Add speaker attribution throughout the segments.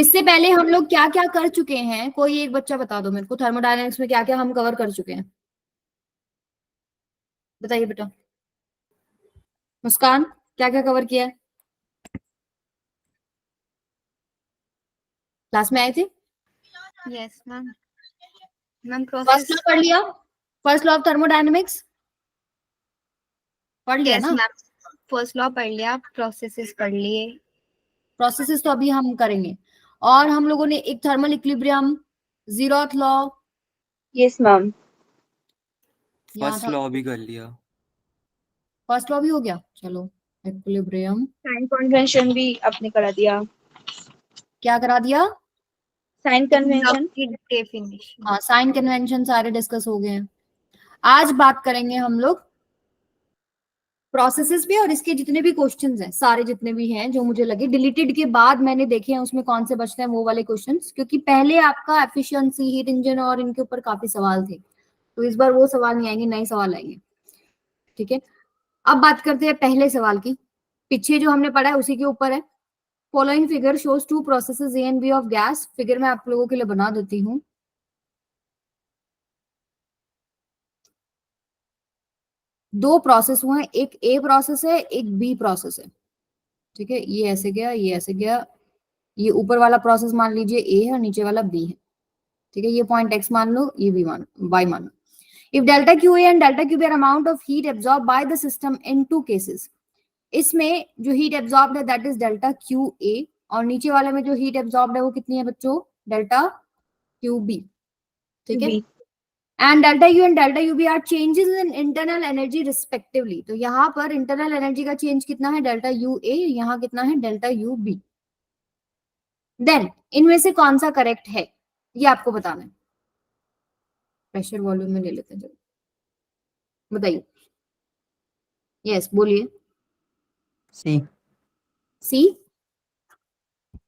Speaker 1: इससे पहले हम लोग क्या क्या कर चुके हैं, कोई एक बच्चा बता दो मेरे को, थर्मोडायनेमिक्स में क्या क्या हम कवर कर चुके हैं, बताइए बेटा। मुस्कान, क्या क्या कवर किया है, क्लास में आए थे?
Speaker 2: Yes ma'am. Ma'am
Speaker 1: first
Speaker 2: process.
Speaker 1: Law पढ़ लिया, फर्स्ट लॉ ऑफ थर्मोडायनेमिक्स पढ़ लिया
Speaker 2: यस
Speaker 1: ना?
Speaker 2: मैम, फर्स्ट लॉ पढ़ लिया, प्रोसेसेस पढ़ लिए।
Speaker 1: प्रोसेसेस तो अभी हम करेंगे। और हम लोगों ने एक thermal equilibrium, zeroth law,
Speaker 3: yes ma'am.
Speaker 1: यहाँ
Speaker 4: फर्स्ट
Speaker 1: था।
Speaker 4: लॉ भी कर लिया।
Speaker 1: फर्स्ट लॉ भी हो गया, चलो इक्विलिब्रियम।
Speaker 3: साइन कन्वेंशन भी आपने करा दिया।
Speaker 1: क्या करा दिया?
Speaker 3: Sign convention.
Speaker 2: डेफिनेशन।
Speaker 1: हाँ, साइन कन्वेंशन सारे डिस्कस हो गए हैं। आज बात करेंगे हम लोग प्रोसेसेस पे, और इसके जितने भी क्वेश्चंस हैं, सारे जितने भी हैं जो मुझे लगे डिलीटेड के बाद मैंने देखे हैं उसमें कौन से बचते हैं वो वाले क्वेश्चंस, क्योंकि पहले आपका एफिशिएंसी, हीट इंजन और इनके ऊपर काफी सवाल थे, तो इस बार वो सवाल नहीं आएंगे, नए सवाल आएंगे। ठीक है, अब बात करते हैं पहले सवाल की। पीछे जो हमने पढ़ा है उसी के ऊपर है। Following figure shows two processes A and B of gas. Figure मैं आप लोगों के लिए बना देती हूँ। दो प्रोसेस हुए हैं, एक ए प्रोसेस है, एक बी प्रोसेस है। ठीक है, ये ऐसे गया, ये ऐसे गया, ये ऊपर वाला प्रोसेस मान लीजिए ए है और नीचे वाला बी है। ठीक है, ये पॉइंट एक्स मान लो, ये बी मान, वाई मान लो। If delta Q A and delta Q B are amount of heat absorb by the system in two cases. इसमें जो हीट एब्जॉर्ब्ड है that is delta Q A, और नीचे वाले में जो हीट एब्जॉर्ब्ड है वो कितनी है बच्चों? Delta Q B. ठीक है, and delta U and delta U B are changes in internal energy respectively. तो यहाँ पर इंटरनल एनर्जी का चेंज कितना है? डेल्टा यू ए, यहाँ कितना है? Delta U B. देन इनमें से कौन सा करेक्ट है ये आपको बताना है। प्रेशर वॉल्यूम में ले लेते हैं, चलो बताइए। यस बोलिए।
Speaker 5: सी।
Speaker 1: सी,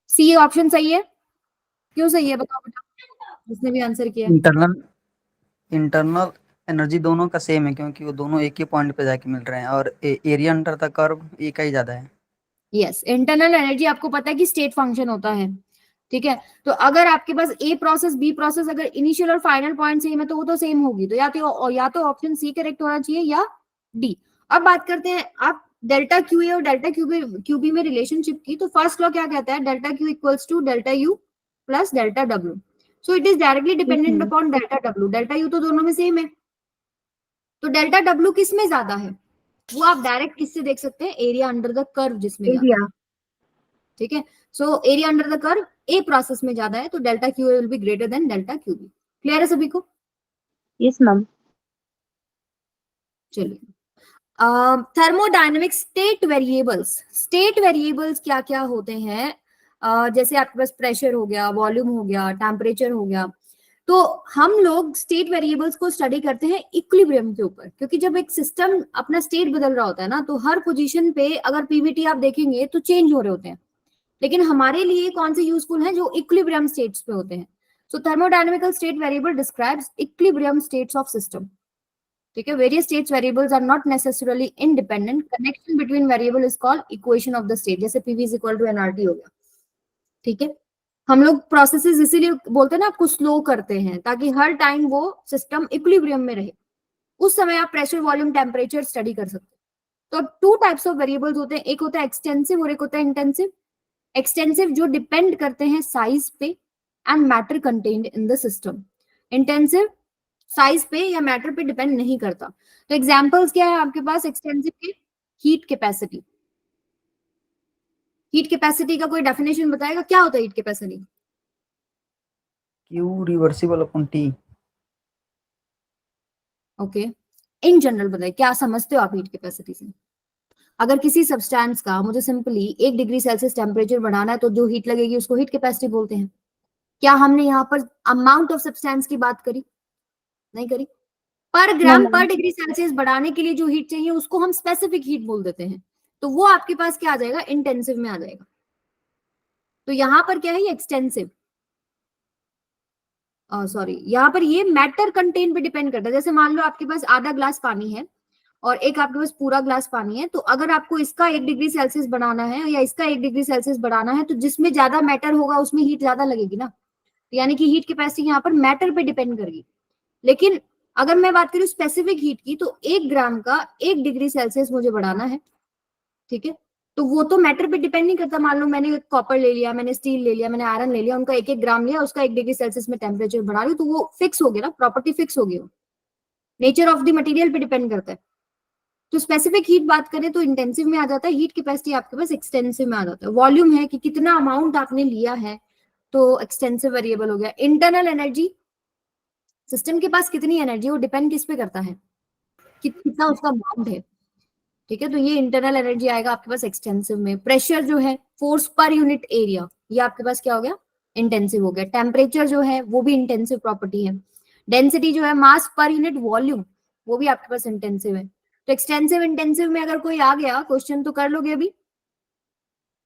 Speaker 1: सी ऑप्शन सही है? क्यों सही है बताओ बेटा, जिसने भी आंसर किया।
Speaker 5: इंटरनल एनर्जी दोनों का सेम है क्योंकि वो दोनों एक ही पॉइंट पे जाके मिल रहे हैं और एरिया अंडर द कर्व एक का ही ज्यादा है।
Speaker 1: यस, इंटरनल एनर्जी आपको पता है कि स्टेट फंक्शन होता है। ठीक है, तो अगर आपके पास ए प्रोसेस बी प्रोसेस अगर इनिशियल और फाइनल पॉइंट सेम है तो वो तो सेम होगी, तो या तो ऑप्शन सी करेक्ट होना चाहिए या डी। अब बात करते हैं आप डेल्टा क्यू ए और डेल्टा क्यू बी में रिलेशनशिप की। तो फर्स्ट लॉ क्या कहता है? Delta Q equals to delta U plus delta W. So it is directly dependent upon delta W. Delta U तो दोनों में सेम है, तो डेल्टा डब्ल्यू किस में ज्यादा है वो आप डायरेक्ट किससे देख सकते हैं? एरिया अंडर द कर्व जिसमें ज्यादा है। ठीक है, so area under the curve A process में ज्यादा है, तो delta Q A will be greater than delta Q B. Clear है सभी को?
Speaker 3: Yes ma'am.
Speaker 1: चलिए, thermodynamic state variables. State variables क्या क्या होते हैं? जैसे आपके पास प्रेशर हो गया, वॉल्यूम हो गया, टेम्परेचर हो गया, तो हम लोग स्टेट वेरिएबल्स को स्टडी करते हैं इक्विलिब्रियम के ऊपर, क्योंकि जब एक सिस्टम अपना स्टेट बदल रहा होता है ना, तो हर पोजीशन पे अगर पीवीटी आप देखेंगे तो चेंज हो रहे होते हैं, लेकिन हमारे लिए कौन से यूजफुल हैं? जो इक्विलिब्रियम स्टेट्स पे होते हैं। So thermodynamical state variable describes equilibrium states of system. ठीक है, various states variables are not necessarily independent, connection between variable is called equation of the state. जैसे PV is equal to NRT हो गया। ठीक है, हम लोग प्रोसेसेस इसीलिए बोलते हैं ना आपको स्लो करते हैं, ताकि हर टाइम वो सिस्टम इक्विलिब्रियम में रहे। उस समय आप प्रेशर, वॉल्यूम, टेम्परेचर स्टडी कर सकते हैं। तो टू टाइप्स ऑफ वेरिएबल्स होते हैं, एक होता है एक्सटेंसिव और एक होता है इंटेंसिव। एक्सटेंसिव जो डिपेंड करते हैं साइज पे and matter contained in the system. Intensive size पे या मैटर पे डिपेंड नहीं करता। तो एग्जांपल्स क्या है आपके पास एक्सटेंसिव के? Heat capacity. हीट कैपेसिटी का कोई डेफिनेशन बताएगा? क्या होता है heat capacity?
Speaker 5: Q reversible upon T.
Speaker 1: Okay, in general बताइए क्या समझते हो आप हीट कैपेसिटी से? अगर किसी सब्सटेंस का मुझे सिंपली 1 डिग्री सेल्सियस टेम्परेचर बढ़ाना है तो जो हीट लगेगी उसको हीट कैपेसिटी बोलते हैं। क्या हमने यहाँ पर अमाउंट ऑफ सब्सटेंस की बात करी? नहीं करी। पर ग्राम पर डिग्री सेल्सियस बढ़ाने के लिए जो हीट चाहिए उसको हम स्पेसिफिक हीट बोल देते हैं, तो वो आपके पास क्या आ जाएगा? इंटेंसिव में आ जाएगा। तो यहाँ पर क्या है? ये एक्सटेंसिव, सॉरी, यहाँ पर ये मैटर कंटेंट पे डिपेंड करता है। जैसे मान लो आपके पास आधा ग्लास पानी है और एक आपके पास पूरा ग्लास पानी है, तो अगर आपको इसका 1 डिग्री सेल्सियस बढ़ाना है या इसका 1 डिग्री सेल्सियस बढ़ाना है, तो जिसमें ज्यादा मैटर होगा उसमें हीट ज्यादा लगेगी ना, यानी कि हीट कैपेसिटी यहाँ पर मैटर पे डिपेंड करेगी। लेकिन अगर मैं बात करूँ स्पेसिफिक हीट की, तो 1 ग्राम का 1 डिग्री सेल्सियस मुझे बढ़ाना है, ठीक है, तो वो तो मैटर पे डिपेंड नहीं करता। मान लो मैंने कॉपर ले लिया, मैंने स्टील ले लिया, मैंने आयरन ले लिया, उनका 1-1 ग्राम लिया, उसका 1 डिग्री सेल्सियस में टेम्परेचर बढ़ा रही हूँ, तो वो फिक्स हो गया ना, प्रॉपर्टी फिक्स हो गई, नेचर ऑफ द मटेरियल पे डिपेंड करता है। तो स्पेसिफिक हीट बात करें तो इंटेंसिव में आ जाता है, हीट कैपेसिटी आपके पास एक्सटेंसिव में आ जाता है। वॉल्यूम है कि कितना अमाउंट आपने लिया है, तो एक्सटेंसिव वेरिएबल हो गया। इंटरनल एनर्जी, सिस्टम के पास कितनी एनर्जी, वो डिपेंड किस पे करता है, कितना उसका अमाउंट है, ठीक है, तो ये इंटरनल एनर्जी आएगा आपके पास एक्सटेंसिव में। प्रेशर जो है, फोर्स पर यूनिट एरिया, ये आपके पास क्या हो गया, इंटेंसिव हो गया। टेम्परेचर जो है वो भी इंटेंसिव प्रॉपर्टी है। डेंसिटी जो है, मास पर यूनिट वॉल्यूम, वो भी आपके पास इंटेंसिव है। तो एक्सटेंसिव इंटेंसिव में अगर कोई आ गया क्वेश्चन तो कर लोगे अभी,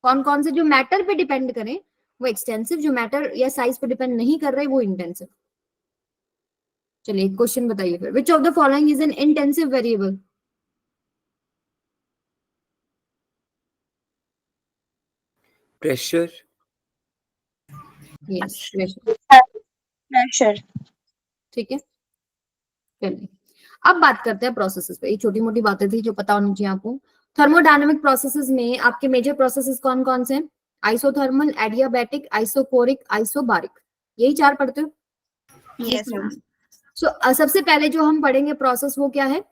Speaker 1: कौन कौन से जो मैटर पे डिपेंड करें वो एक्सटेंसिव, जो मैटर या साइज पे डिपेंड नहीं कर रहे वो इंटेंसिव। चलिए क्वेश्चन बताइए फिर, which of the following is an intensive variable?
Speaker 4: Pressure.
Speaker 1: Yes,
Speaker 3: pressure.
Speaker 1: ठीक है, चलिए अब बात करते हैं प्रोसेसेस पे। ये छोटी मोटी बातें थी जो पता होनी चाहिए आपको। थर्मोडायनेमिक प्रोसेसेस में आपके मेजर प्रोसेसेस कौन कौन से हैं? आइसोथर्मल, एडियाबैटिक, आइसोकोरिक, आइसोबारिक, यही 4 पढ़ते हो।
Speaker 2: Yes ma'am.
Speaker 1: सो सबसे पहले जो हम पढ़ेंगे प्रोसेस वो क्या है,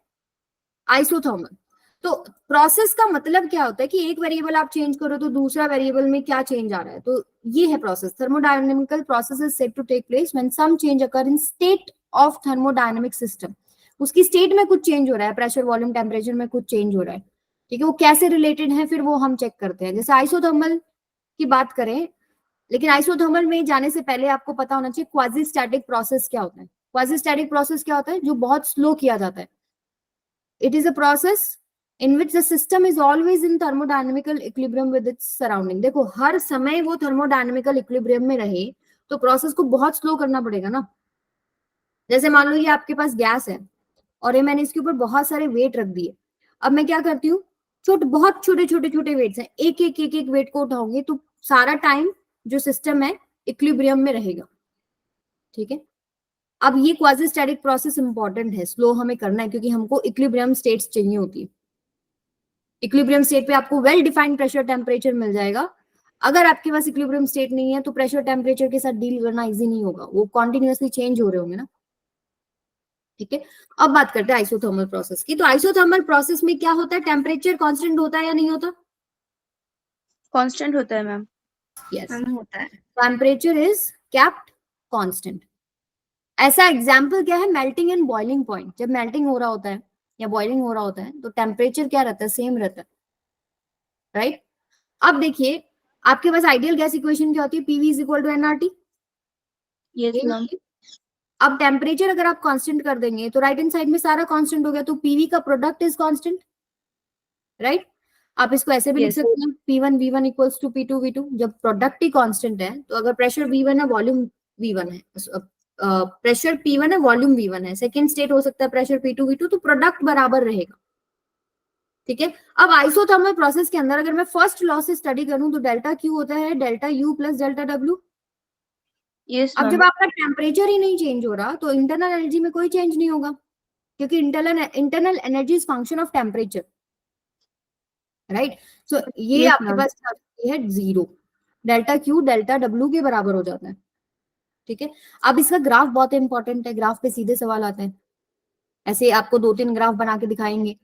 Speaker 1: आइसोथर्मल। तो प्रोसेस का मतलब क्या होता है कि एक वेरिएबल आप चेंज करो तो दूसरा वेरिएबल में क्या चेंज आ रहा है, तो ये है process. Thermodynamical process is said to take place when some change occur in state of thermodynamic system. उसकी स्टेट में कुछ चेंज हो रहा है, प्रेशर, वॉल्यूम, टेम्परेचर में कुछ चेंज हो रहा है, ठीक है, वो कैसे रिलेटेड है फिर वो हम चेक करते हैं। जैसे आइसोथर्मल की बात करें, लेकिन आइसोथर्मल में जाने से पहले आपको पता होना चाहिए क्वाजी स्टैटिक प्रोसेस क्या होता है। क्वाजी स्टैटिक प्रोसेस क्या होता है, जो बहुत स्लो किया जाता है। It is a process in which the system is always in thermodynamical equilibrium with its surrounding। देखो हर समय वो thermodynamical equilibrium में रहे तो प्रोसेस को बहुत स्लो करना पड़ेगा ना। जैसे मान लो ये आपके पास गैस है और ये मैंने इसके ऊपर बहुत सारे वेट रख दिए। अब मैं क्या करती हूँ, बहुत छोटे छोटे छोटे वेट्स हैं, एक वेट को उठाऊंगी तो सारा टाइम जो सिस्टम है इक्विलिब्रियम में रहेगा, ठीक है। अब ये क्वाजी स्टैटिक प्रोसेस इंपॉर्टेंट है, स्लो हमें करना है क्योंकि हमको इक्विलिब्रियम स्टेट्स चाहिए होती है। इक्विलिब्रियम स्टेट पे आपको वेल डिफाइंड प्रेशर टेम्परेचर मिल जाएगा। अगर आपके पास इक्विलिब्रियम स्टेट नहीं है तो प्रेशर टेम्परेचर के साथ डील करना इजी नहीं होगा, वो कॉन्टिन्यूअसली चेंज हो रहे होंगे ना, ठीक है। अब बात करते हैं आइसोथर्मल प्रोसेस की। तो आइसोथर्मल प्रोसेस में क्या होता है, टेम्परेचर कांस्टेंट होता है या नहीं होता?
Speaker 3: कांस्टेंट होता है मैम।
Speaker 1: यस,
Speaker 2: होता है।
Speaker 1: Temperature is kept constant. ऐसा एग्जांपल क्या है, मेल्टिंग एंड बॉइलिंग पॉइंट। जब मेल्टिंग हो रहा होता है या बॉइलिंग हो रहा होता है तो टेम्परेचर क्या रहता है, सेम रहता है, राइट। अब देखिए आपके पास आइडियल गैस इक्वेशन क्या होती है, PV is equal to NRT.
Speaker 3: Yes ma'am.
Speaker 1: अब टेम्परेचर अगर आप कांस्टेंट कर देंगे तो राइट हैंड साइड में सारा कांस्टेंट हो गया, तो पीवी का प्रोडक्ट इज कांस्टेंट, राइट। आप इसको ऐसे भी लिख
Speaker 3: Yes.
Speaker 1: सकते हैं, P1 V1 equals to P2 V2। जब प्रोडक्ट ही कांस्टेंट है तो अगर प्रेशर V1 है, वॉल्यूम V1 है, प्रेशर P1 है, वॉल्यूम V1 है, सेकंड स्टेट हो सकता है प्रेशर P2 V2, तो प्रोडक्ट बराबर रहेगा, ठीक है। अब आइसोथर्मल प्रोसेस के अंदर अगर मैं फर्स्ट लॉ से स्टडी करूं तो डेल्टा क्यू होता है delta U plus delta W.
Speaker 3: Yes
Speaker 1: अब
Speaker 3: मैम।
Speaker 1: जब आपका टेम्परेचर ही नहीं चेंज हो रहा तो इंटरनल एनर्जी में कोई चेंज नहीं होगा, क्योंकि internal energy is function of temperature, right. So ये
Speaker 3: Yes,
Speaker 1: आपके
Speaker 3: ma'am.
Speaker 1: पास है 0, डेल्टा क्यू डेल्टा डब्ल्यू के बराबर हो जाता है, ठीक है। अब इसका ग्राफ बहुत इंपॉर्टेंट है, ग्राफ पे सीधे सवाल आते हैं। ऐसे आपको 2-3 ग्राफ बना के दिखाएंगे,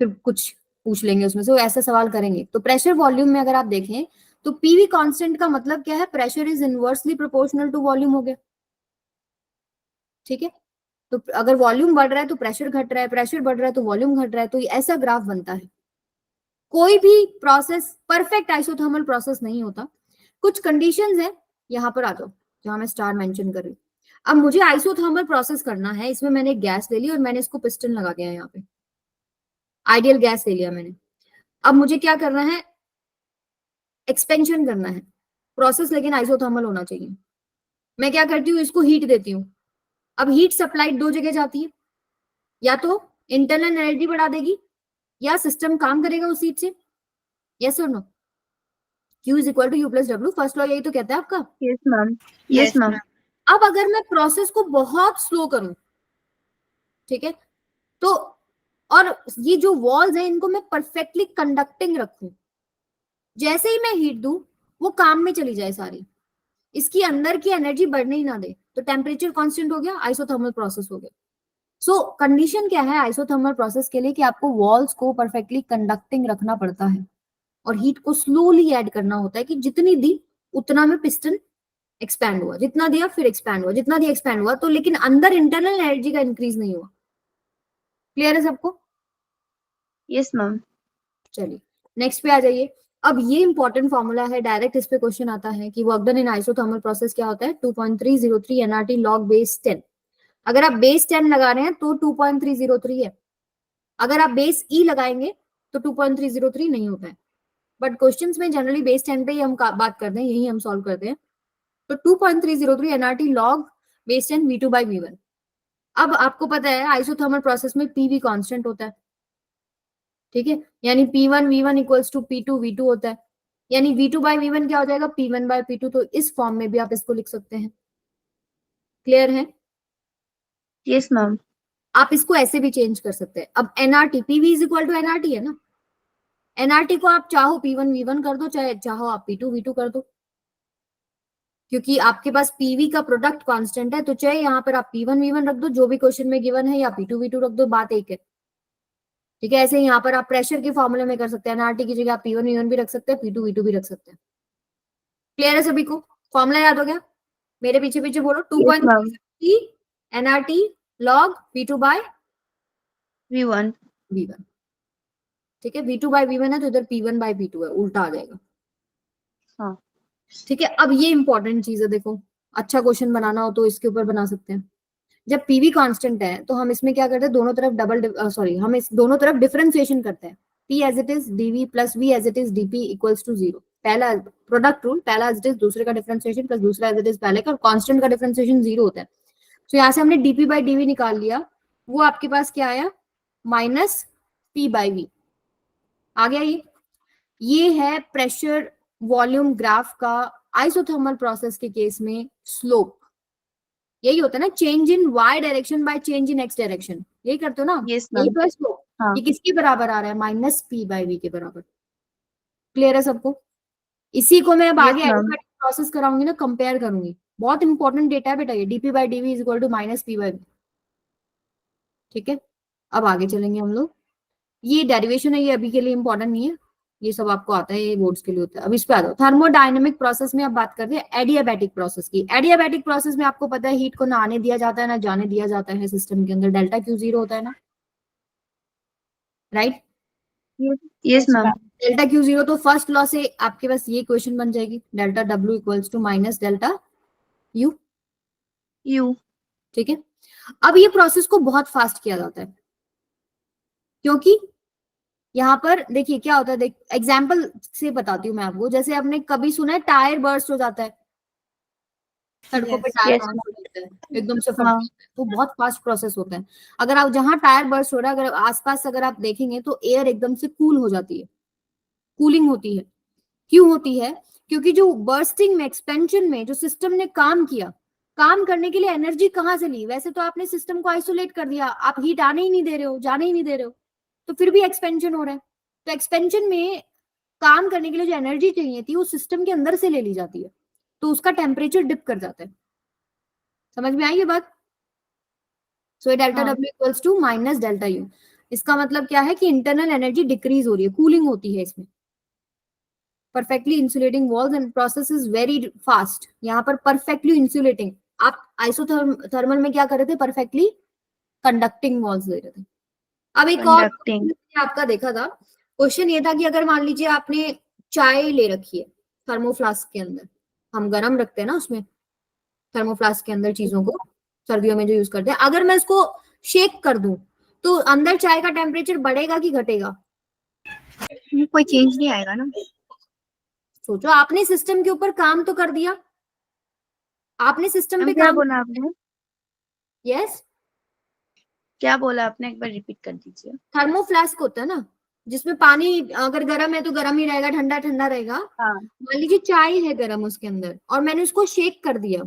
Speaker 1: फिर कुछ पूछ लेंगे उसमें से, वो ऐसा सवाल करेंगे। तो प्रेशर वॉल्यूम में अगर आप देखें तो पीवी कांस्टेंट का मतलब क्या है, pressure is inversely proportional to volume हो गया, ठीक है। तो अगर वॉल्यूम बढ़ रहा है तो प्रेशर घट रहा है, प्रेशर बढ़ रहा है तो वॉल्यूम घट रहा है, तो ये ऐसा ग्राफ बनता है। कोई भी प्रोसेस परफेक्ट आइसोथर्मल प्रोसेस नहीं होता, कुछ कंडीशंस है। यहाँ पर आ जाओ जहां मैं स्टार मेंशन कर रही हूँ। अब मुझे आइसोथर्मल प्रोसेस करना है, इसमें मैंने गैस ले ली और मैंने इसको पिस्टन लगा दिया, यहाँ पे आइडियल गैस ले लिया मैंने। अब मुझे क्या करना है, एक्सपेंशन करना है प्रोसेस, लेकिन आइसोथर्मल होना चाहिए। मैं क्या करती हूँ, इसको हीट देती हूँ। अब हीट सप्लाइड 2 जगह जाती है, या तो इंटरनल एनर्जी बढ़ा देगी या सिस्टम काम करेगा उस हीट से? यस और no? Q is equal to U plus W, first law यही तो कहता है आपका।
Speaker 3: Yes, ma'am.
Speaker 2: Yes,
Speaker 3: Yes, ma'am.
Speaker 1: अब अगर मैं प्रोसेस को बहुत स्लो करूं, ठीक है, तो और ये जो वॉल्स हैं इनको मैं परफेक्टली कंडक्टिंग रखूं, जैसे ही मैं हीट दूं वो काम में चली जाए सारी, इसकी अंदर की एनर्जी बढ़ने ही ना दे, तो टेम्परेचर कांस्टेंट हो गया, आइसोथर्मल प्रोसेस हो गया। सो कंडीशन क्या है आइसोथर्मल प्रोसेस के लिए कि आपको वॉल्स को परफेक्टली कंडक्टिंग रखना पड़ता है और हीट को स्लोली ऐड करना होता है कि जितनी दी उतना में पिस्टन एक्सपैंड हुआ, जितना दिया फिर एक्सपैंड हुआ, जितना दिया एक्सपैंड हुआ, तो लेकिन अंदर इंटरनल एनर्जी का इंक्रीज नहीं हुआ। क्लियर है सबको?
Speaker 3: Yes, ma'am.
Speaker 1: चलिए नेक्स्ट पे आ जाइए। अब ये इंपॉर्टेंट फॉर्मूला है, डायरेक्ट इस पे क्वेश्चन आता है कि work done in isothermal process क्या होता है, 2.303 nRT log बेस 10। अगर आप बेस 10 लगा रहे हैं तो 2.303 है, अगर आप बेस ई लगाएंगे तो 2.303 नहीं होता है, बट क्वेश्चंस में जनरली बेस 10 पे ही हम बात करते हैं, यही हम सॉल्व करते हैं। तो 2.303 nRT log base 10 V2 by V1। अब आपको पता है आइसोथर्मल प्रोसेस में पीवी कांस्टेंट होता है, ठीक है, यानी P1 V1 equals to P2 V2 होता है, यानी V2 by V1 क्या हो जाएगा, P1 by P2। तो इस फॉर्म में भी आप इसको लिख सकते हैं। क्लियर है?
Speaker 3: Yes, ma'am.
Speaker 1: आप इसको ऐसे भी चेंज कर सकते हैं। अब NRT PV is equal to NRT है ना, एनआरटी को आप चाहो P1 V1 कर दो, चाहे चाहो आप P2 V2 कर दो, क्योंकि आपके पास पीवी का प्रोडक्ट कांस्टेंट है, तो चाहे यहाँ पर आप P1 V1 रख दो जो भी क्वेश्चन में गिवन है, या P2 V2 रख दो, बात एक है। ठीक है, ऐसे यहाँ पर आप प्रेशर के फॉर्मूले में कर सकते हैं, एनआरटी की जगह आप P1 V1 भी रख सकते हैं, P2 V2 भी रख सकते हैं। क्लियर है सभी को? फॉर्मूला याद हो गया? मेरे पीछे पीछे बोलो,
Speaker 3: Yes, ma'am.
Speaker 1: 2.3 NRT log V2 by
Speaker 3: V1.
Speaker 1: V1। ठीक है, V2 by V1 है तो इधर P1 by P2 है, उल्टा आ जाएगा।
Speaker 3: हाँ.
Speaker 1: ठीक है, अब ये इंपॉर्टेंट चीज है, देखो अच्छा क्वेश्चन बनाना हो तो इसके ऊपर बना सकते हैं। जब पीवी कांस्टेंट है तो हम इसमें क्या करते हैं, दोनों तरफ हम इस दोनों तरफ डिफरेंशिएशन करते हैं। P as it is dV plus V as it is dP equals to 0। पहला प्रोडक्ट रूल, पहला एज इट इज दूसरे का डिफरेंशिएशन प्लस दूसरा एज इट इज पहले का, और कांस्टेंट का डिफरेंशिएशन 0 होता है। तो यहाँ से हमने dP बाई dV निकाल लिया, वो आपके पास क्या आया, माइनस P बाई V आ गया। ये है प्रेशर वॉल्यूम ग्राफ का आइसोथर्मल प्रोसेस के केस में स्लोप। यही होता है ना, change in y direction by change in x direction, यही करते हो ना?
Speaker 3: Yes,
Speaker 1: यही
Speaker 3: ma'am.
Speaker 1: तो है स्लोप।
Speaker 3: हाँ.
Speaker 1: ये किसके बराबर आ रहा है, माइनस P बाई V के बराबर। क्लियर है सबको? इसी को मैं अब
Speaker 3: Yes,
Speaker 1: आगे
Speaker 3: ma'am.
Speaker 1: एडिमेटिक प्रोसेस कराऊंगी ना, कंपेयर करूंगी, बहुत इंपॉर्टेंट डेटा है बेटा ये, dP by dV is equal to minus P by V। ठीक है, अब आगे चलेंगे हम लोग। ये डेरिवेशन है, ये अभी के लिए इंपॉर्टेंट नहीं है, ये सब आपको आता है, ये बोर्ड्स के लिए होता है। अब इस पे आ जाओ, थर्मोडायनेमिक प्रोसेस में अब बात करते हैं एडियाबैटिक प्रोसेस की। एडियाबैटिक प्रोसेस में आपको पता है हीट को ना आने दिया जाता है ना जाने दिया जाता है सिस्टम के अंदर, डेल्टा क्यू 0 होता है ना, right?
Speaker 3: Yes, ma'am.
Speaker 1: Delta Q 0, तो फर्स्ट लॉ से आपके पास ये क्वेश्चन बन जाएगी, delta W equals to minus delta U.
Speaker 3: U.
Speaker 1: ठीक है, अब ये प्रोसेस को बहुत फास्ट किया जाता है, क्योंकि यहाँ पर देखिए क्या होता है, देख एग्जाम्पल से बताती हूँ मैं आपको। जैसे आपने कभी सुना है टायर बर्स्ट हो जाता है, सड़कों पे
Speaker 2: Yes.
Speaker 1: Tyre
Speaker 3: Yes,
Speaker 1: burst
Speaker 3: ma'am.
Speaker 1: हो जाता है, एकदम से फट
Speaker 3: हाँ.
Speaker 1: जाता है, तो बहुत फास्ट प्रोसेस होता है। अगर आप जहाँ टायर बर्स्ट हो रहा है, अगर आसपास अगर आप देखेंगे तो एयर एकदम से कूल हो जाती है, कूलिंग होती है। क्यों होती है? क्योंकि जो बर्स्टिंग में, एक्सपेंशन में जो सिस्टम ने काम किया, काम करने के लिए एनर्जी कहाँ से ली? वैसे तो आपने सिस्टम को आइसोलेट कर दिया, आप हीट आने ही नहीं दे रहे हो, जाने ही नहीं दे रहे हो, तो फिर भी एक्सपेंशन हो रहा है। तो एक्सपेंशन में काम करने के लिए जो एनर्जी चाहिए थी वो सिस्टम के अंदर से ले ली जाती है, तो उसका टेम्परेचर डिप कर जाता है। समझ में आई ये बात? सो डेल्टा
Speaker 3: हाँ.
Speaker 1: W equals to minus delta U. इसका मतलब क्या है कि इंटरनल एनर्जी डिक्रीज हो रही है, कूलिंग होती है इसमें। Perfectly insulating walls and process is very fast. यहाँ पर परफेक्टली इंसुलेटिंग, आप आइसोथर्मल में क्या कर रहे थे, परफेक्टली कंडक्टिंग वॉल्स दे रहे थे। अब एक और
Speaker 3: Conducting.
Speaker 1: आपका देखा था क्वेश्चन, ये था कि अगर मान लीजिए आपने चाय ले रखी है थर्मोफ्लास्क के अंदर, हम गर्म रखते हैं ना उसमें थर्मोफ्लास्क के अंदर चीजों को, सर्दियों में जो यूज करते हैं, अगर मैं इसको शेक कर दूं तो अंदर चाय का टेम्परेचर बढ़ेगा कि घटेगा?
Speaker 2: कोई चेंज नहीं आएगा ना।
Speaker 1: सोचो, आपने सिस्टम के ऊपर काम तो कर दिया, आपने सिस्टम पे
Speaker 3: Ma'am, क्या
Speaker 1: काम,
Speaker 3: बोला आपने?
Speaker 1: यस
Speaker 3: क्या बोला आपने, एक बार रिपीट कर दीजिए।
Speaker 1: थर्मोफ्लास्क होता है ना, जिसमें पानी अगर गर्म है तो गर्म ही रहेगा, ठंडा ठंडा रहेगा।
Speaker 3: हाँ
Speaker 1: मान लीजिए चाय है गर्म उसके अंदर, और मैंने उसको शेक कर दिया,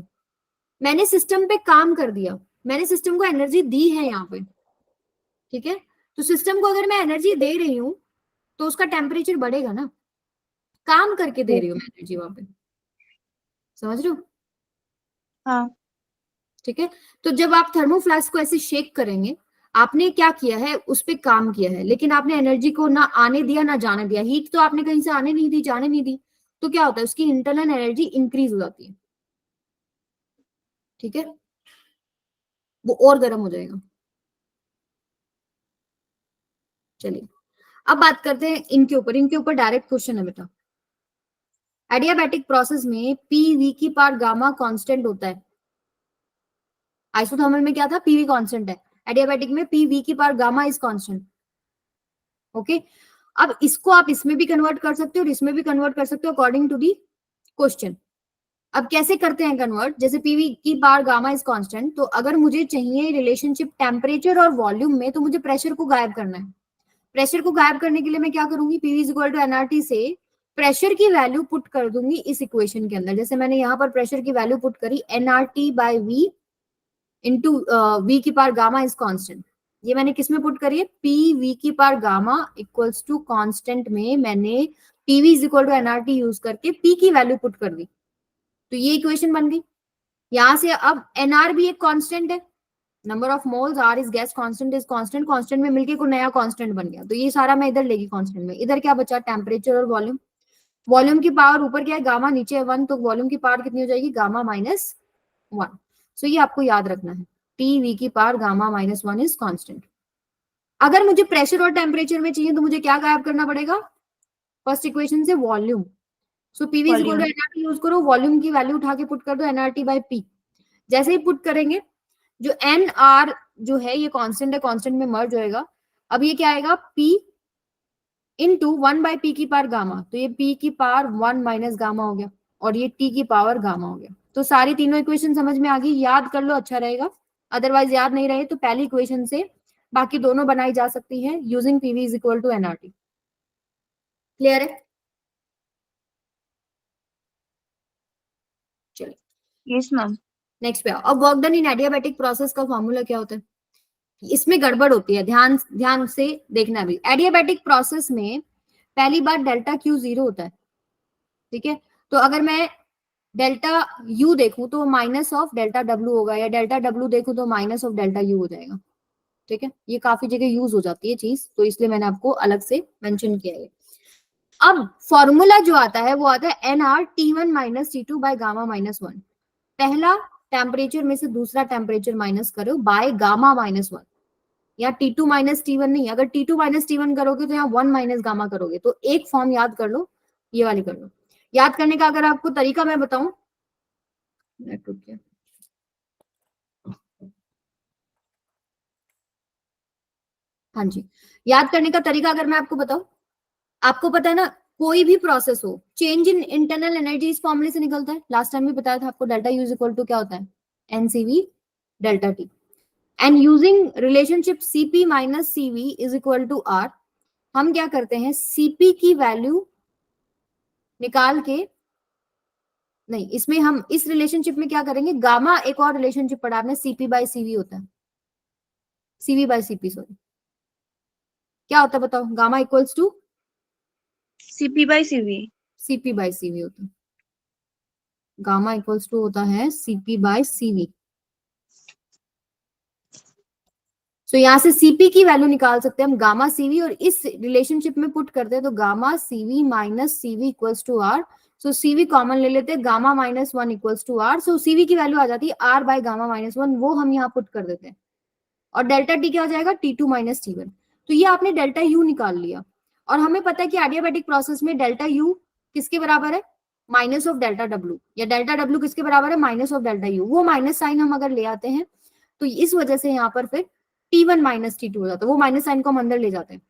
Speaker 1: मैंने सिस्टम पे काम कर दिया, मैंने सिस्टम को एनर्जी दी है यहाँ पे, ठीक है। तो सिस्टम को अगर मैं एनर्जी दे रही हूँ तो उसका टेम्परेचर बढ़ेगा ना, काम करके दे रही हूँ मैं एनर्जी वहां पे, समझ रहे हो?
Speaker 3: हाँ
Speaker 1: ठीक है। तो जब आप थर्मोफ्लास्क को ऐसे शेक करेंगे, आपने क्या किया है, उस पे काम किया है, लेकिन आपने एनर्जी को ना आने दिया ना जाने दिया, हीट तो आपने कहीं से आने नहीं दी, जाने नहीं दी, तो क्या होता है, उसकी इंटरनल एनर्जी इंक्रीज हो जाती है, ठीक है, वो और गर्म हो जाएगा। चलिए अब बात करते हैं इनके ऊपर, इनके ऊपर डायरेक्ट क्वेश्चन है बेटा। एडियाबैटिक प्रोसेस में पीवी की पार गामा कांस्टेंट होता है। आइसोथर्मल में क्या था, पीवी कांस्टेंट है, एडियाबैटिक में पीवी की पार गामा इज कांस्टेंट। ओके, अब इसको आप इसमें भी कन्वर्ट कर सकते हो और इसमें भी कन्वर्ट कर सकते हो अकॉर्डिंग टू दी क्वेश्चन। अब कैसे करते हैं कन्वर्ट, जैसे पीवी की बार गामा इज कांस्टेंट, तो अगर मुझे चाहिए रिलेशनशिप टेम्परेचर और वॉल्यूम में, तो मुझे प्रेशर को गायब करना है। प्रेशर को गायब करने के लिए मैं क्या करूंगी, PV is equal to NRT से प्रेशर की वैल्यू पुट कर दूंगी इस इक्वेशन के अंदर। जैसे मैंने यहाँ पर प्रेशर की वैल्यू पुट करी NRT by V into V की पावर गामा इज कांस्टेंट। ये मैंने किस में पुट करी है, पी वी की power gamma equals to constant में मैंने PV is equal to NRT use करके पी की वैल्यू पुट कर दी, तो ये इक्वेशन बन गई। यहां से अब एनआर भी एक कांस्टेंट है, number of moles, R is gas constant is constant, constant में मिलके कोई नया कांस्टेंट बन गया, तो ये सारा मैं इधर लेगी कांस्टेंट में। इधर क्या बचा, टेम्परेचर और वॉल्यूम। वॉल्यूम की पावर ऊपर क्या है, गामा, नीचे है 1, तो वॉल्यूम की पावर कितनी हो जाएगी, गामा माइनस 1। सो ये आपको याद रखना है, टी वी की power gamma minus 1 is constant. अगर मुझे प्रेशर और टेम्परेचर में चाहिए तो मुझे क्या गायब करना पड़ेगा, फर्स्ट इक्वेशन से volume. So PV is equal to NRT use करो, वॉल्यूम की वैल्यू उठा के पुट कर दो एनआरटी बाय पी। जैसे ही पुट करेंगे, जो एन आर जो है ये कांस्टेंट है, कांस्टेंट में मर्ज होएगा। अब ये क्या आएगा, पी इंटू 1 बाय पी की पावर गामा, तो ये पी की पावर 1 माइनस गामा हो गया, और ये टी की पावर गामा हो गया। तो सारी तीनों इक्वेशन समझ में आ गई, याद कर लो अच्छा रहेगा, अदरवाइज याद नहीं रहे तो पहली इक्वेशन से बाकी दोनों बनाई जा सकती है using PV is equal to NRT. Clear है? चलिए
Speaker 3: यस मैम।
Speaker 1: नेक्स्ट पे आओ। अब work done in adiabatic process का फॉर्मूला क्या होता है, इसमें गड़बड़ होती है, ध्यान ध्यान से देखना भी। एडियाबैटिक प्रोसेस में पहली बार डेल्टा क्यू 0 होता है, ठीक है। तो अगर मैं डेल्टा यू देखूं तो माइनस ऑफ डेल्टा डब्ल्यू होगा, या डेल्टा डब्ल्यू देखूं तो माइनस ऑफ डेल्टा यू हो जाएगा, ठीक है। ये काफी जगह यूज हो जाती है चीज, तो इसलिए मैंने आपको अलग से मेंशन किया है। अब फॉर्मूला जो आता है वो आता है N R T one minus T two by gamma minus 1। पहला टेम्परेचर में से दूसरा टेम्परेचर माइनस करो बाय गामा माइनस 1, या T2 माइनस T1 नहीं, अगर T2 माइनस T1 करोगे तो यहाँ 1 माइनस गामा करोगे। तो एक फॉर्म याद कर लो, ये वाली कर लो। याद करने का अगर आपको तरीका मैं बताऊं, हाँ जी, याद करने का तरीका अगर मैं आपको बताऊं, आपको पता है ना, कोई भी प्रोसेस हो, चेंज इन इंटरनल एनर्जी इस फॉर्मूले से निकलता है। लास्ट टाइम भी बताया था आपको, delta U is equal to क्या होता है, NCV delta T, and using relationship CP minus CV is equal to R, हम क्या करते हैं, सीपी की वैल्यू निकाल के, नहीं इसमें हम इस रिलेशनशिप में क्या करेंगे, गामा एक और रिलेशनशिप पढ़ा आपने, सीपी बाय सीवी होता है, सीवी बाय सीपी, सॉरी क्या होता है बताओ, gamma equals to
Speaker 3: CP by CV,
Speaker 1: CP by CV होता है, गामा इक्वल्स टू होता है सीपी बाय सीवी। सो यहाँ से सीपी की वैल्यू निकाल सकते हैं हम गामा सीवी, और इस रिलेशनशिप में पुट करते हैं तो gamma CV minus CV equals to R. So CV common ले लेते हैं, gamma minus 1 equals to R. So CV की वैल्यू आ जाती है आर बाय गामा माइनस 1, वो हम यहाँ पुट कर देते हैं, और डेल्टा टी क्या हो जाएगा, T2 माइनस T1। तो ये आपने डेल्टा यू निकाल लिया, और हमें पता है कि एडियाबैटिक प्रोसेस में डेल्टा यू किसके बराबर है, माइनस ऑफ डेल्टा डब्ल्यू, या डेल्टा डब्ल्यू किसके बराबर है, माइनस ऑफ डेल्टा यू। वो माइनस साइन हम अगर ले आते हैं तो इस वजह से यहाँ पर फिर T1 माइनस T2 हो जाता है, वो माइनस साइन को हम अंदर ले जाते हैं।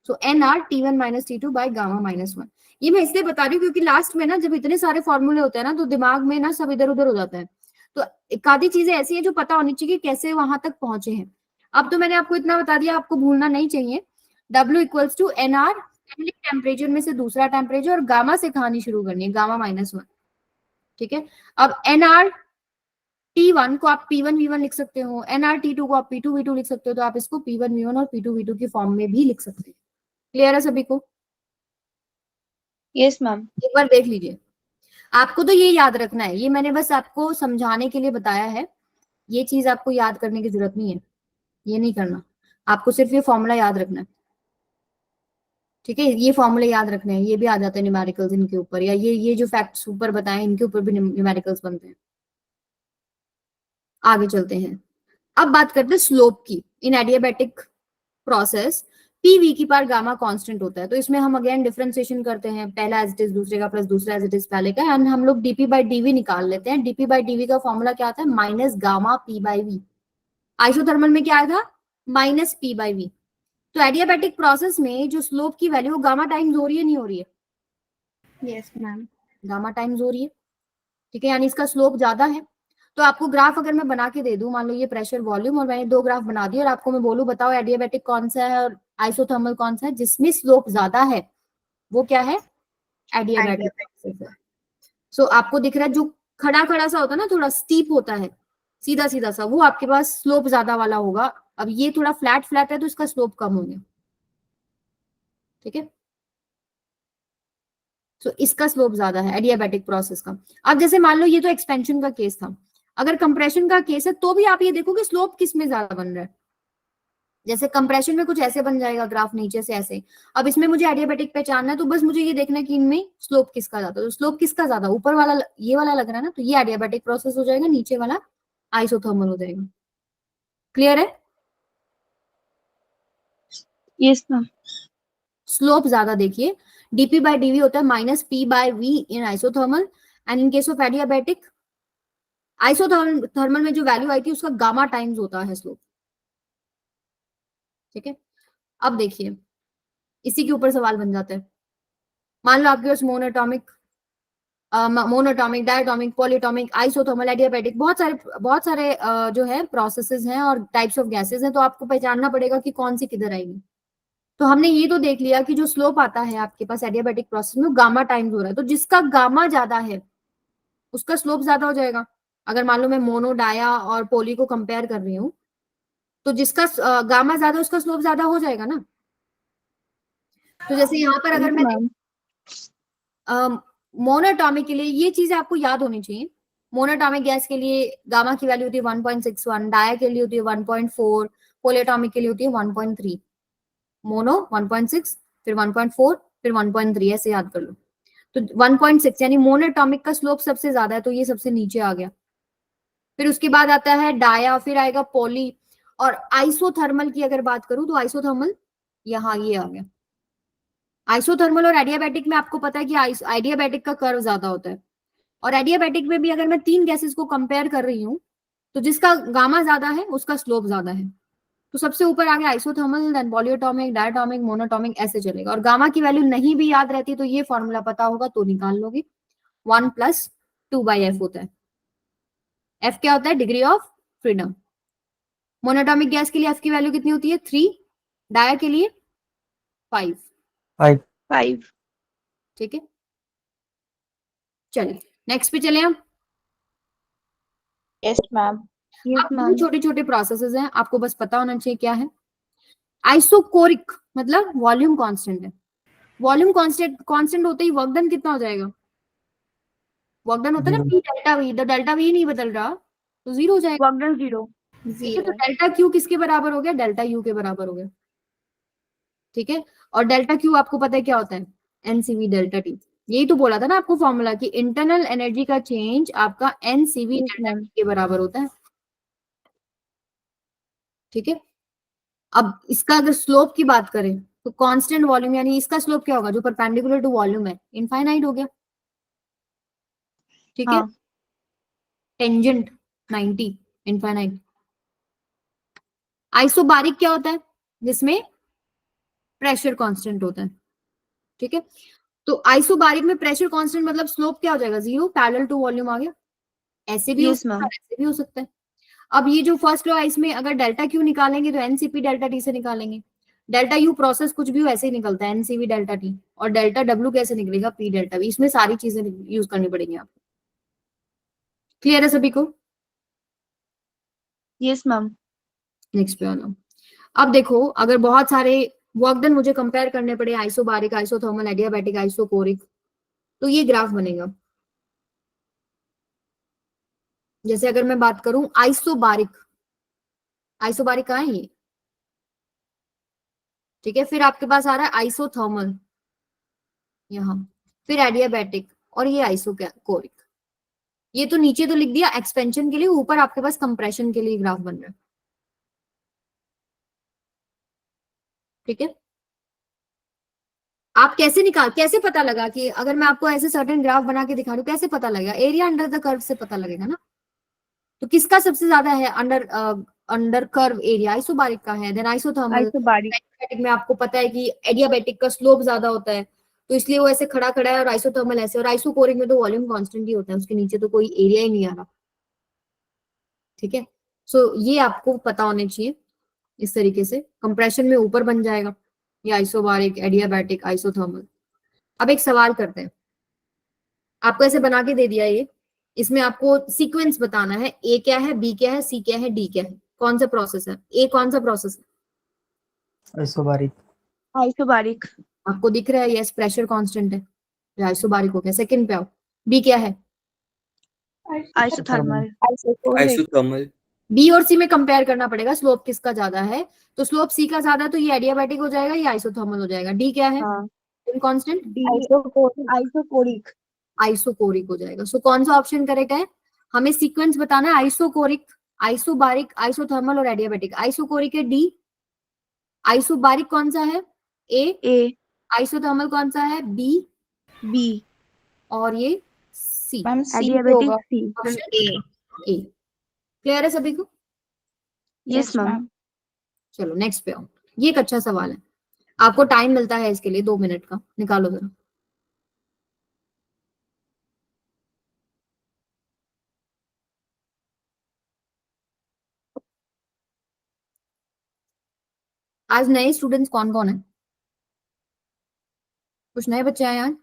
Speaker 1: So N R T1 minus T2 by gamma minus 1। ये मैं इसलिए बता रही हूँ क्योंकि लास्ट में ना जब इतने सारे फॉर्मूले होते हैं ना, तो दिमाग में ना सब इधर उधर हो जाता है। तो एक आधी चीजें ऐसी है जो पता होनी चाहिए कैसे वहां तक पहुंचे हैं। अब तो मैंने आपको इतना बता दिया, आपको भूलना नहीं चाहिए। W इक्वल्स टू NR, पहले टेम्परेचर में से दूसरा टेम्परेचर, और गामा से कहानी शुरू करनी है, गामा -1। ठीक है, अब NR T1 को आप P1 V1 लिख सकते हो, NR T2 को आप P2 V2 लिख सकते हो, तो आप इसको P1 V1 और P2 V2 की फॉर्म में भी लिख सकते हैं। क्लियर है सभी को?
Speaker 3: Yes ma'am.
Speaker 1: एक बार देख लीजिए, आपको तो ये याद रखना है, ये मैंने बस आपको समझाने के लिए बताया है, ये चीज आपको याद करने की जरूरत नहीं है, ये नहीं करना, आपको सिर्फ ये फॉर्मूला याद रखना है। ठीक है, ये फॉर्मूले याद रखने हैं, ये भी आ जाते हैं न्यूमेरिकल्स इनके ऊपर, या ये जो फैक्ट्स ऊपर बताए इनके ऊपर भी न्यूमेरिकल्स बनते हैं। आगे चलते हैं, अब बात करते हैं स्लोप की। इन एडियाबैटिक प्रोसेस पीवी की पार गामा कांस्टेंट होता है, तो इसमें हम अगेन डिफरेंशिएशन करते हैं, पहला एज इट इज दूसरे का प्लस दूसरा एज इट इज पहले का, एंड हम लोग डीपी बाई डीवी निकाल लेते हैं। डीपी बाई डीवी का फॉर्मूला क्या आता है? Minus gamma P by V. Isothermal में क्या आया था? Minus P by V. तो एडियाबैटिक प्रोसेस में जो स्लोप की वैल्यू गामा टाइम्स हो रही है, नहीं हो रही है?
Speaker 2: Yes ma'am.
Speaker 1: गामा टाइम्स हो रही है। ठीक है, यानी इसका स्लोप ज्यादा है। तो आपको ग्राफ अगर मैं बना के दे दूं, मान लो ये प्रेशर वॉल्यूम, और मैंने दो ग्राफ बना दिए, और आपको मैं बोलूं बताओ एडियाबैटिक कौन सा है और आइसोथर्मल कौन सा है, जिसमें स्लोप ज्यादा है वो क्या है? एडियाबैटिक प्रोसेस है। सो आपको दिख रहा है जो खड़ा खड़ा सा होता है ना, थोड़ा स्टीप होता है, सीधा सीधा सा, वो आपके पास स्लोप ज्यादा वाला होगा। अब ये थोड़ा फ्लैट फ्लैट है तो इसका स्लोप कम हो गया। ठीक है, तो इसका स्लोप ज्यादा है एडियाबैटिक प्रोसेस का। अब जैसे मान लो ये तो एक्सपेंशन का केस था, अगर कंप्रेशन का केस है तो भी आप ये देखो कि स्लोप किस में ज्यादा बन रहा है। जैसे कंप्रेशन में कुछ ऐसे बन जाएगा ग्राफ नीचे से ऐसे। अब इसमें मुझे एडियाबैटिक पहचानना है, तो बस मुझे ये देखना है कि इनमें स्लोप किसका ज्यादा, तो स्लोप किसका ज्यादा, ऊपर वाला ये वाला लग रहा है ना, तो ये एडियाबैटिक प्रोसेस हो जाएगा, नीचे वाला आइसोथर्मल हो जाएगा। क्लियर है?
Speaker 3: Yes ma'am.
Speaker 1: स्लोप ज्यादा देखिए, डीपी बाय डीवी होता है minus P by V in isothermal, and in case of adiabatic isothermal में जो वैल्यू आई थी उसका गामा टाइम्स होता है स्लोप। ठीक है, अब देखिए इसी के ऊपर सवाल बन जाता है। मान लो आपके पास monoatomic, diatomic, polyatomic, isothermal, adiabatic, बहुत सारे जो है प्रोसेसेस हैं और टाइप्स ऑफ गैसेस हैं, तो आपको पहचानना पड़ेगा कि कौन सी किधर आएगी। तो हमने ये तो देख लिया कि जो स्लोप आता है आपके पास एडियाबैटिक प्रोसेस में गामा टाइम्स हो रहा है, तो जिसका गामा ज्यादा है उसका स्लोप ज्यादा हो जाएगा। अगर मान लो मैं मोनो, डाया और पोली को कंपेयर कर रही हूँ, तो जिसका गामा ज्यादा है उसका स्लोप ज्यादा हो जाएगा ना। तो जैसे यहाँ पर अगर मैं मोनोटॉमिक के लिए ये चीजें आपको याद होनी चाहिए। मोनोटॉमिक गैस के लिए गामा की वैल्यू होती है 1.61, डाया के लिए होती है 1.4, पोलीएटॉमिक के लिए होती है 1.3। मोनो 1.6, फिर 1.4, फिर 1.3, ऐसे याद कर लो। तो 1.6 यानी मोनोटॉमिक का स्लोप सबसे ज्यादा है, तो ये सबसे नीचे आ गया। फिर उसके बाद आता है डाया, फिर आएगा पॉली, और आइसोथर्मल की अगर बात करूं तो आइसोथर्मल यहाँ ये आ गया। आइसोथर्मल और एडियाबैटिक में आपको पता है कि एडियाबैटिक का कर्व ज्यादा होता है, और एडियाबैटिक में भी अगर मैं तीन गैसेस को कंपेयर कर रही हूँ तो जिसका गामा ज्यादा है उसका स्लोप ज्यादा है। तो सबसे ऊपर आ गया isothermal, then polyatomic, diatomic, monatomic, ऐसे चलेगा। और गामा की वैल्यू नहीं भी याद रहती तो ये फॉर्मूला पता होगा तो निकाल लोगे, 1+2/f होता है। एफ क्या होता है? Degree of freedom. Monoatomic gas के लिए एफ की वैल्यू कितनी होती है? 3, डाया के लिए 5।
Speaker 3: 5।
Speaker 1: ठीक है, चलिए नेक्स्ट पे चले हम।
Speaker 3: Yes ma'am.
Speaker 1: अब दो छोटे छोटे प्रोसेसेस हैं, आपको बस पता होना चाहिए क्या है। आइसोकोरिक मतलब वॉल्यूम कांस्टेंट है। वॉल्यूम कांस्टेंट होते ही वर्क डन कितना हो जाएगा? वर्क डन होता है ना P delta we, the delta we नहीं बदल रहा तो जीरो हो जाएगा।
Speaker 3: Work done 0।
Speaker 1: ठीक है, तो डेल्टा क्यू किसके बराबर हो गया? डेल्टा यू के बराबर हो गया। ठीक है, और डेल्टा क्यू आपको पता है क्या होता है? NCV delta T. यही तो बोला था ना आपको फॉर्मूला कि इंटरनल एनर्जी का चेंज आपका एनसीवी डेल्टा टी के बराबर होता है। ठीक है, अब इसका अगर स्लोप की बात करें तो कांस्टेंट वॉल्यूम यानी इसका स्लोप क्या होगा? जो परपेंडिकुलर टू वॉल्यूम है, इनफाइनाइट हो गया। ठीक है,
Speaker 3: हाँ।
Speaker 1: Tangent 90, infinite. आइसोबारिक क्या होता है? जिसमें प्रेशर कांस्टेंट होता है। ठीक है, तो आइसोबारिक में प्रेशर कांस्टेंट मतलब स्लोप क्या हो जाएगा? 0, पैरेलल टू वॉल्यूम आ गया। ऐसे भी हो
Speaker 3: यस
Speaker 1: सकता है,
Speaker 3: मैम।
Speaker 1: ऐसे भी हो सकता है। अब ये जो फर्स्ट लॉ है इसमें अगर डेल्टा क्यू निकालेंगे तो एनसीपी डेल्टा टी से निकालेंगे। डेल्टा यू प्रोसेस कुछ भी हो ऐसे ही निकलता है, एनसीवी डेल्टा टी, और डेल्टा डब्ल्यू कैसे निकलेगा, पी डेल्टा वी। इसमें सारी चीजें यूज करनी पड़ेंगी आपको। क्लियर है सभी को?
Speaker 3: Yes, ma'am.
Speaker 1: नेक्स्ट पे आना। अब देखो अगर बहुत सारे वर्क डन मुझे कंपेयर करने पड़े, आइसोबारिक, आइसोथर्मल, एडियाबैटिक, आइसोकोरिक, तो ये ग्राफ बनेगा। जैसे अगर मैं बात करूं आइसोबारिक, आइसोबारिक कहाँ है ये, ठीक है। फिर आपके पास आ रहा है आइसोथर्मल यहाँ, फिर एडियाबैटिक, और ये आइसोकोरिक। ये तो नीचे तो लिख दिया एक्सपेंशन के लिए, ऊपर आपके पास कंप्रेशन के लिए ग्राफ बन रहा है, ठीक है। आप कैसे पता लगा कि अगर मैं आपको ऐसे सर्टेन ग्राफ बना के दिखा दूं, कैसे पता लगेगा? एरिया अंडर द कर्व से पता लगेगा ना। तो किसका सबसे ज्यादा है under under curve area? Isobaric का है, देन आइसोथर्मल।
Speaker 3: Isobaric.
Speaker 1: एडियाबैटिक में आपको पता है कि एडियाबैटिक का स्लोप ज्यादा होता है, तो इसलिए वो ऐसे खड़ा खड़ा है, और आइसोथर्मल ऐसे, और आइसोकोरिक में तो वॉल्यूम कांस्टेंट ही होता है, उसके नीचे तो कोई एरिया ही नहीं आ रहा, ठीक है। सो ये आपको पता होने चाहिए। इस तरीके से कंप्रेशन में ऊपर बन जाएगा ये आइसोबारिक, एडियाबैटिक, आइसोथर्मल। अब एक सवाल करते हैं, आपको ऐसे बना के दे दिया ये, इसमें आपको सीक्वेंस बताना है, ए क्या है, बी क्या है, सी क्या है, डी क्या है, कौन सा प्रोसेस है, ए कौन सा प्रोसेस है?
Speaker 5: आइसोबारिक।
Speaker 3: Isobaric.
Speaker 1: आपको दिख रहा है, यस प्रेशर कांस्टेंट है, जो आइसोबारिक हो गया। सेकंड पे आओ, बी क्या है?
Speaker 3: Isothermal.
Speaker 2: Isothermal.
Speaker 1: बी और सी में कंपेयर करना पड़ेगा स्लोप किसका ज्यादा है, तो स्लोप सी का ज्यादा है, तो ये एडियाबैटिक हो जाएगा, ये आइसोथर्मल हो जाएगा। डी क्या है
Speaker 3: हाँ.
Speaker 1: कांस्टेंट?
Speaker 3: D. Isocoric.
Speaker 1: आइसोकोरिक हो जाएगा। सो कौन सा ऑप्शन करेक्ट है? हमें सीक्वेंस बताना है, आइसोकोरिक, आइसोबारिक, आइसोथर्मल और एडियाबैटिक। आइसोकोरिक है डी, आइसोबारिक कौन सा है? A,
Speaker 3: A.
Speaker 1: आइसोथर्मल कौन सा है? B,
Speaker 3: B.
Speaker 1: और ये सी,
Speaker 2: मैम सी पे
Speaker 3: Adiabatic
Speaker 2: होगा।
Speaker 3: C.
Speaker 1: Option A. क्लियर है सभी को?
Speaker 3: Yes, ma'am.
Speaker 1: चलो नेक्स्ट पे आओ। ये एक अच्छा सवाल है, आपको टाइम मिलता है इसके लिए 2 मिनट का, निकालो जरा। आज नए स्टूडेंट्स कौन कौन है? कुछ नए बच्चे आए आज?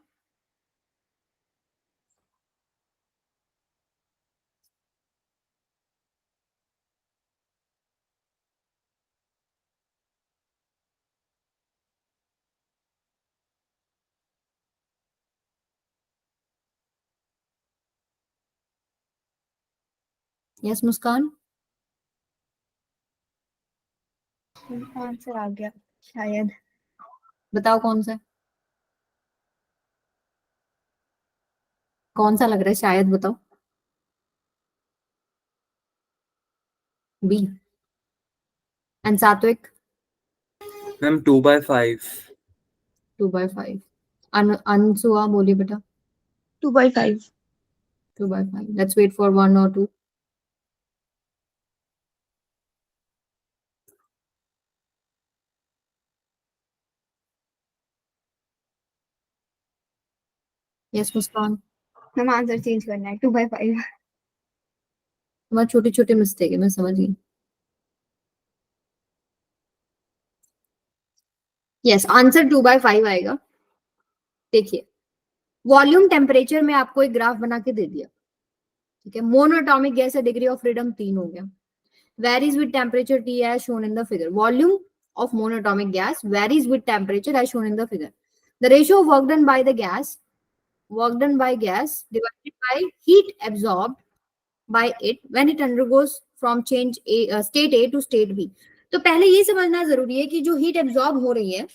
Speaker 1: यस मुस्कान,
Speaker 2: आंसर आ गया शायद।
Speaker 1: बताओ कौन सा है? कौन सा लग रहा है शायद, बताओ। B. And Satvik?
Speaker 2: Ma'am 2/5।
Speaker 1: 2/5। Ansua बोली बेटा।
Speaker 3: 2/5.
Speaker 1: 2/5। Let's wait for 1 or 2। Yes Muskan,
Speaker 2: ma'am answer change करना है 2/5।
Speaker 1: तुम्हारे छोटे छोटे मिस्टेक है, मैं समझ गई। यस आंसर 2/5 आएगा। देखिए वॉल्यूम टेम्परेचर में आपको एक ग्राफ बना के दे दिया, ठीक है। मोनोटॉमिक गैस है, डिग्री ऑफ फ्रीडम 3 हो गया। varies with temperature T as shown in the figure. Volume of monatomic gas varies with temperature as shown in the figure. The ratio of work done by the gas, work done by gas divided by heat absorbed by it when it undergoes from change state A to state B. तो पहले ये समझना जरूरी है कि जो heat absorb हो रही है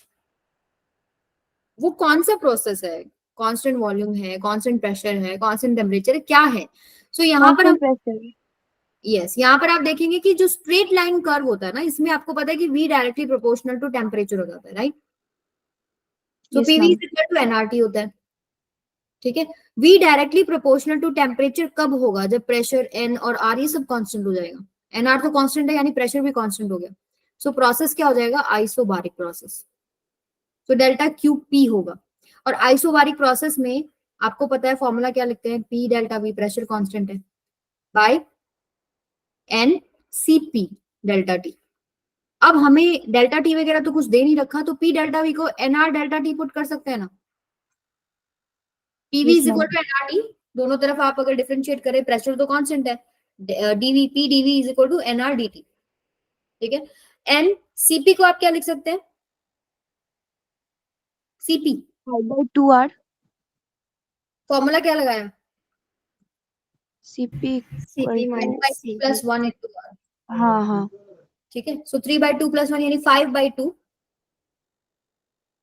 Speaker 1: वो कौन सा प्रोसेस है, कांस्टेंट वॉल्यूम है, कांस्टेंट प्रेशर है, कांस्टेंट टेम्परेचर है, क्या है। सो यहाँ पर हम
Speaker 3: Pressure.
Speaker 1: यस यहाँ पर आप देखेंगे कि जो स्ट्रेट लाइन कर्व होता है ना, इसमें आपको पता है कि v directly proportional to temperature हो जाता है, राइट। तो
Speaker 3: Yes,
Speaker 1: PV
Speaker 3: ma'am.
Speaker 1: Equal to NRT होता है, ठीक है। v directly proportional to temperature कब होगा? जब प्रेशर n और r ये सब कांस्टेंट हो जाएगा। nr तो कांस्टेंट है, यानी प्रेशर भी कांस्टेंट हो गया। सो प्रोसेस क्या हो जाएगा? Isobaric process. तो डेल्टा क्यू पी होगा। और आइसोबारिक प्रोसेस में आपको पता है फॉर्मूला क्या लिखते हैं? P delta V, pressure constant है, by N Cp delta T. अब हमें डेल्टा टी वगैरह तो कुछ दे नहीं रखा, तो P डेल्टा V को NR डेल्टा टी पुट कर सकते हैं ना। PV
Speaker 3: Yes,
Speaker 1: is equal
Speaker 3: ma'am.
Speaker 1: To NRT, दोनों तरफ आप अगर डिफरेंशिएट करें, प्रेशर तो कांस्टेंट है, dV P dV is equal to NR dt, ठीक है। N Cp को आप क्या लिख सकते हैं, Cp
Speaker 3: I by 2R.
Speaker 1: Formula क्या लगाया,
Speaker 3: CP
Speaker 2: CP
Speaker 3: equal to.
Speaker 2: minus CP.
Speaker 1: Plus 1 into R,
Speaker 3: हाँ हाँ.
Speaker 1: ठीक है। सो 3/2 प्लस 1 यानी 5/2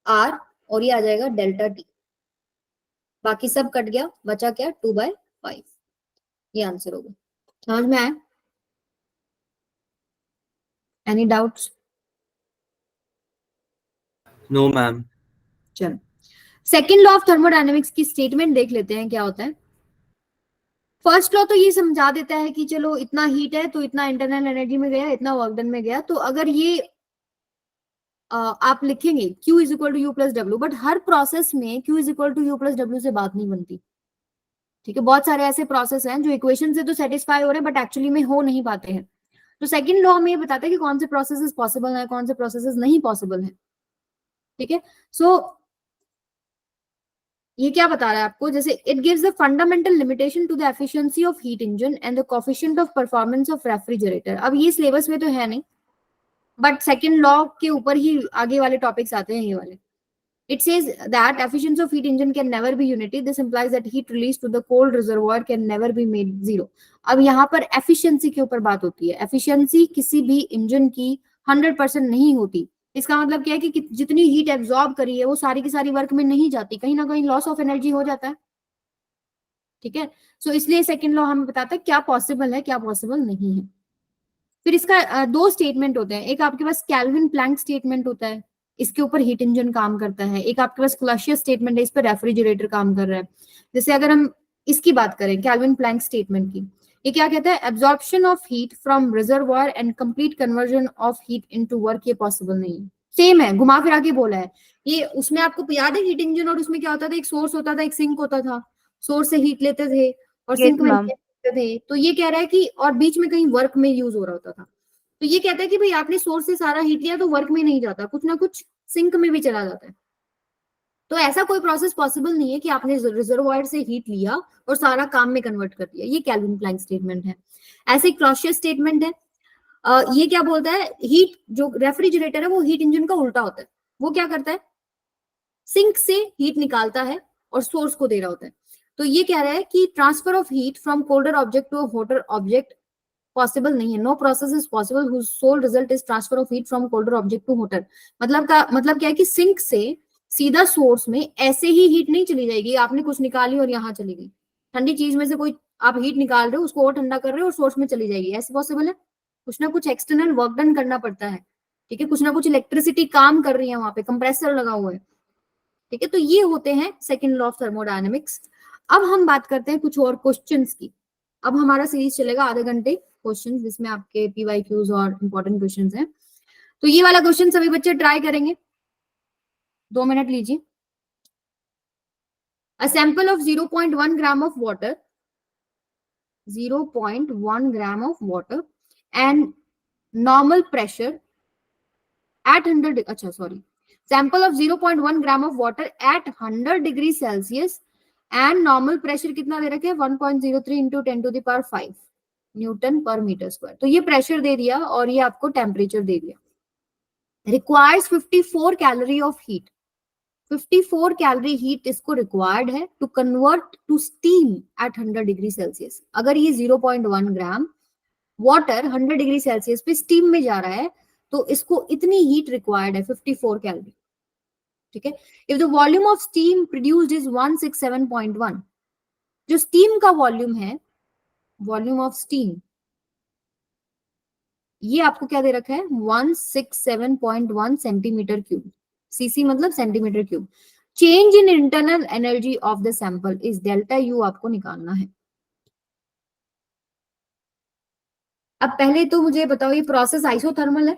Speaker 1: R, और ये आ जाएगा डेल्टा टी, बाकी सब कट गया, बचा क्या 2/5, ये आंसर होगा। समझ में आया, एनी डाउट्स?
Speaker 2: No, ma'am.
Speaker 1: चलो सेकेंड लॉ ऑफ थर्मोडायनेमिक्स की स्टेटमेंट देख लेते हैं क्या होता है। फर्स्ट लॉ तो ये समझा देता है कि चलो इतना हीट है तो इतना इंटरनल एनर्जी में गया, इतना वर्क डन में गया। तो अगर ये आप लिखेंगे Q is equal to U plus W, but हर प्रोसेस में Q is equal to U plus W से बात नहीं बनती, ठीक है। बहुत सारे ऐसे प्रोसेस हैं जो इक्वेशन से तो सेटिस्फाई हो रहे हैं बट एक्चुअली में हो नहीं पाते हैं। तो सेकंड लॉ हमें ये बताता है कि कौन से प्रोसेसेस पॉसिबल है, कौन से प्रोसेसेस नहीं पॉसिबल है, ठीक है। सो ये क्या बता रहा है आपको, जैसे it gives the fundamental limitation to the efficiency of heat engine and the coefficient of performance of refrigerator. अब ये सिलेबस में तो है नहीं, बट सेकंड लॉ के ऊपर ही आगे वाले टॉपिक्स आते हैं ये वाले। It says that efficiency of heat engine can never be unity. This implies that heat released to the cold reservoir can never be made zero. अब यहाँ पर efficiency के ऊपर बात होती है। efficiency किसी भी इंजन की 100% नहीं होती। इसका मतलब क्या है कि जितनी हीट एब्जॉर्ब करी है वो सारी की सारी वर्क में नहीं जाती, कहीं ना कहीं लॉस ऑफ एनर्जी हो जाता है, ठीक है। सो इसलिए सेकेंड लॉ हमें बताता है क्या पॉसिबल है, क्या पॉसिबल नहीं है। फिर इसका दो स्टेटमेंट होते हैं, एक आपके पास कैल्विन प्लैंक स्टेटमेंट होता है, इसके ऊपर हीट इंजन काम करता है। एक आपके पास क्लॉसियस स्टेटमेंट है, इस पर रेफ्रिजरेटर काम कर रहा है। जैसे अगर हम इसकी बात करें कैल्विन प्लैंक स्टेटमेंट की, ये क्या कहता है, absorption of heat from reservoir and complete conversion of heat into work, ये पॉसिबल नहीं है। सेम है, घुमा फिरा के बोला है ये। उसमें आपको याद है हीट इंजन, और उसमें क्या होता था, एक सोर्स होता था, एक सिंक होता था, सोर्स से हीट लेते थे और
Speaker 3: Yes,
Speaker 1: सिंक में
Speaker 3: ma'am.
Speaker 1: लेते थे। तो ये कह रहा है कि और बीच में कहीं वर्क में यूज हो रहा होता था। तो ये कहता है कि भाई आपने सोर्स से सारा हीट लिया तो वर्क में नहीं जाता, कुछ ना कुछ सिंक में भी चला जाता है। तो ऐसा कोई प्रोसेस पॉसिबल नहीं है कि आपने रिजर्वॉयर से हीट लिया और सारा काम में कन्वर्ट कर दिया। ये कैल्विन प्लैंक स्टेटमेंट है। ऐसे क्लॉसियस स्टेटमेंट है, ये क्या बोलता है, हीट जो रेफ्रिजरेटर है वो हीट इंजन का उल्टा होता है। वो क्या करता है, सिंक से हीट निकालता है और सोर्स को दे रहा होता है। तो ये कह रहा है कि transfer of heat from colder object to hotter object possible नहीं है। No process is possible whose sole result is transfer of heat from colder object to hotter. मतलब क्या है कि सिंक से सीधा सोर्स में ऐसे ही हीट नहीं चली जाएगी, आपने कुछ निकाली और यहाँ चली गई। ठंडी चीज में से कोई आप हीट निकाल रहे हो, उसको और ठंडा कर रहे हो और सोर्स में चली जाएगी, ऐसे पॉसिबल है? कुछ ना कुछ एक्सटर्नल वर्क डन करना पड़ता है, ठीक है। कुछ ना कुछ इलेक्ट्रिसिटी काम कर रही है, वहां पे कंप्रेसर लगा हुआ है, ठीक है। तो ये होते हैं सेकेंड लॉ ऑफ थर्मोडायनेमिक्स। अब हम बात करते हैं कुछ और क्वेश्चंस की। अब हमारा सीरीज चलेगा आधे घंटे क्वेश्चंस, जिसमें आपके पीवाईक्यूज और इंपॉर्टेंट क्वेश्चंस हैं। तो ये वाला क्वेश्चन सभी बच्चे ट्राई करेंगे, 2 मिनट लीजिए। A sample of 0.1 gram of water, 0.1 gram of water and normal pressure at 100, अच्छा sorry, sample of 0.1 gram of water at 100 degree Celsius and normal pressure कितना दे रखे हैं, 1.03 into 10 to the power 5 newton per metre square. तो ये pressure दे दिया और ये आपको टेम्परेचर दे दिया। Requires 54 calorie of heat, 54 calorie heat इसको रिक्वायर्ड है to convert to steam at 100 degree Celsius. अगर ये 0.1 ग्राम वाटर 100 डिग्री सेल्सियस पे स्टीम में जा रहा है तो इसको इतनी हीट रिक्वायर्ड है, 54 कैलोरी, ठीक है। If the volume of steam produced is 167.1, जो स्टीम का वॉल्यूम है, वॉल्यूम ऑफ स्टीम, ये आपको क्या दे रखा है, 167.1 सेंटीमीटर क्यूब। सीसी मतलब centimetre cube. Change in internal energy of the sample is delta U, आपको निकालना है। अब पहले तो मुझे बताओ, ये प्रोसेस आइसोथर्मल है,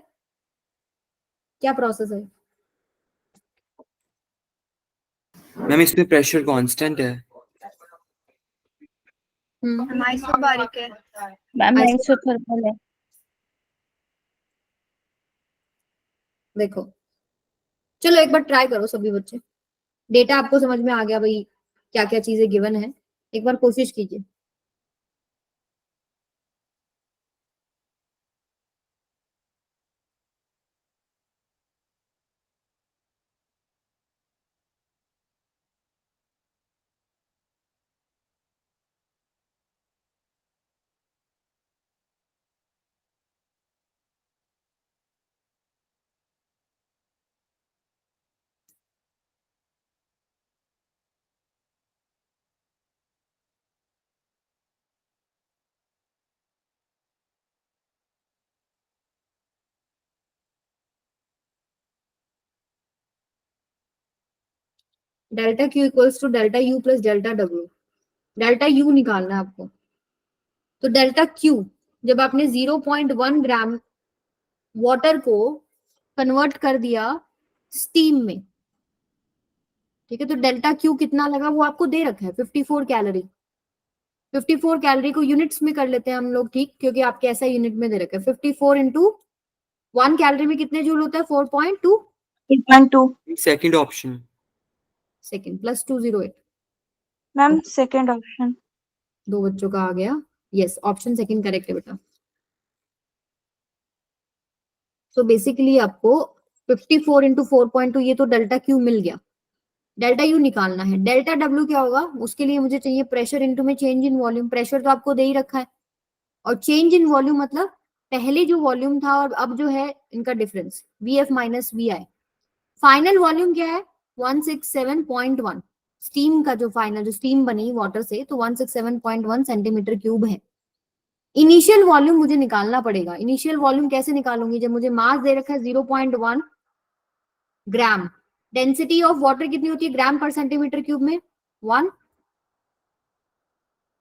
Speaker 1: क्या प्रोसेस है?
Speaker 2: मैम इसमें प्रेशर कांस्टेंट है।
Speaker 3: आइसोबारिक है। मैम आइसोथर्मल है।
Speaker 1: देखो, चलो एक बार ट्राई करो सभी बच्चे, डेटा आपको समझ में आ गया भाई क्या क्या चीजें गिवन है, एक बार कोशिश कीजिए। Delta Q equals to delta U plus delta W. Delta U निकालना है आपको। तो डेल्टा क्यू, जब आपने 0.1 ग्राम वाटर को कन्वर्ट कर दिया स्टीम में, ठीक है, तो डेल्टा क्यू कितना लगा वो आपको दे रखा है 54 कैलोरी। 54 कैलोरी को यूनिट्स में कर लेते हैं हम लोग, ठीक, क्योंकि आपके ऐसा यूनिट में दे रखा है। 54 इंटू 1 कैलोरी में कितने जूल होता है? 4.2
Speaker 3: 8.2
Speaker 2: Second option.
Speaker 1: Second plus 208।
Speaker 3: Ma'am second option.
Speaker 1: दो बच्चों का आ गया, यस, ऑप्शन सेकंड करेक्ट है बेटा। सो बेसिकली आपको 54 इंटू 4.2, ये तो डेल्टा क्यू मिल गया। डेल्टा यू निकालना है। डेल्टा डब्ल्यू क्या होगा? उसके लिए मुझे चाहिए प्रेशर इंटू में चेंज इन वॉल्यूम। प्रेशर तो आपको दे ही रखा है, और चेंज इन वॉल्यूम मतलब पहले जो वॉल्यूम था और अब जो है इनका difference, V F minus V I. Final volume क्या है? 167.1। स्टीम का जो फाइनल, जो स्टीम बनी वाटर से, तो 167.1 सेंटीमीटर क्यूब है। इनिशियल वॉल्यूम मुझे निकालना पड़ेगा। इनिशियल वॉल्यूम कैसे निकालूंगी? जब मुझे मास दे रखा है 0.1 ग्राम, डेंसिटी ऑफ वाटर कितनी होती है ग्राम पर सेंटीमीटर क्यूब में? 1।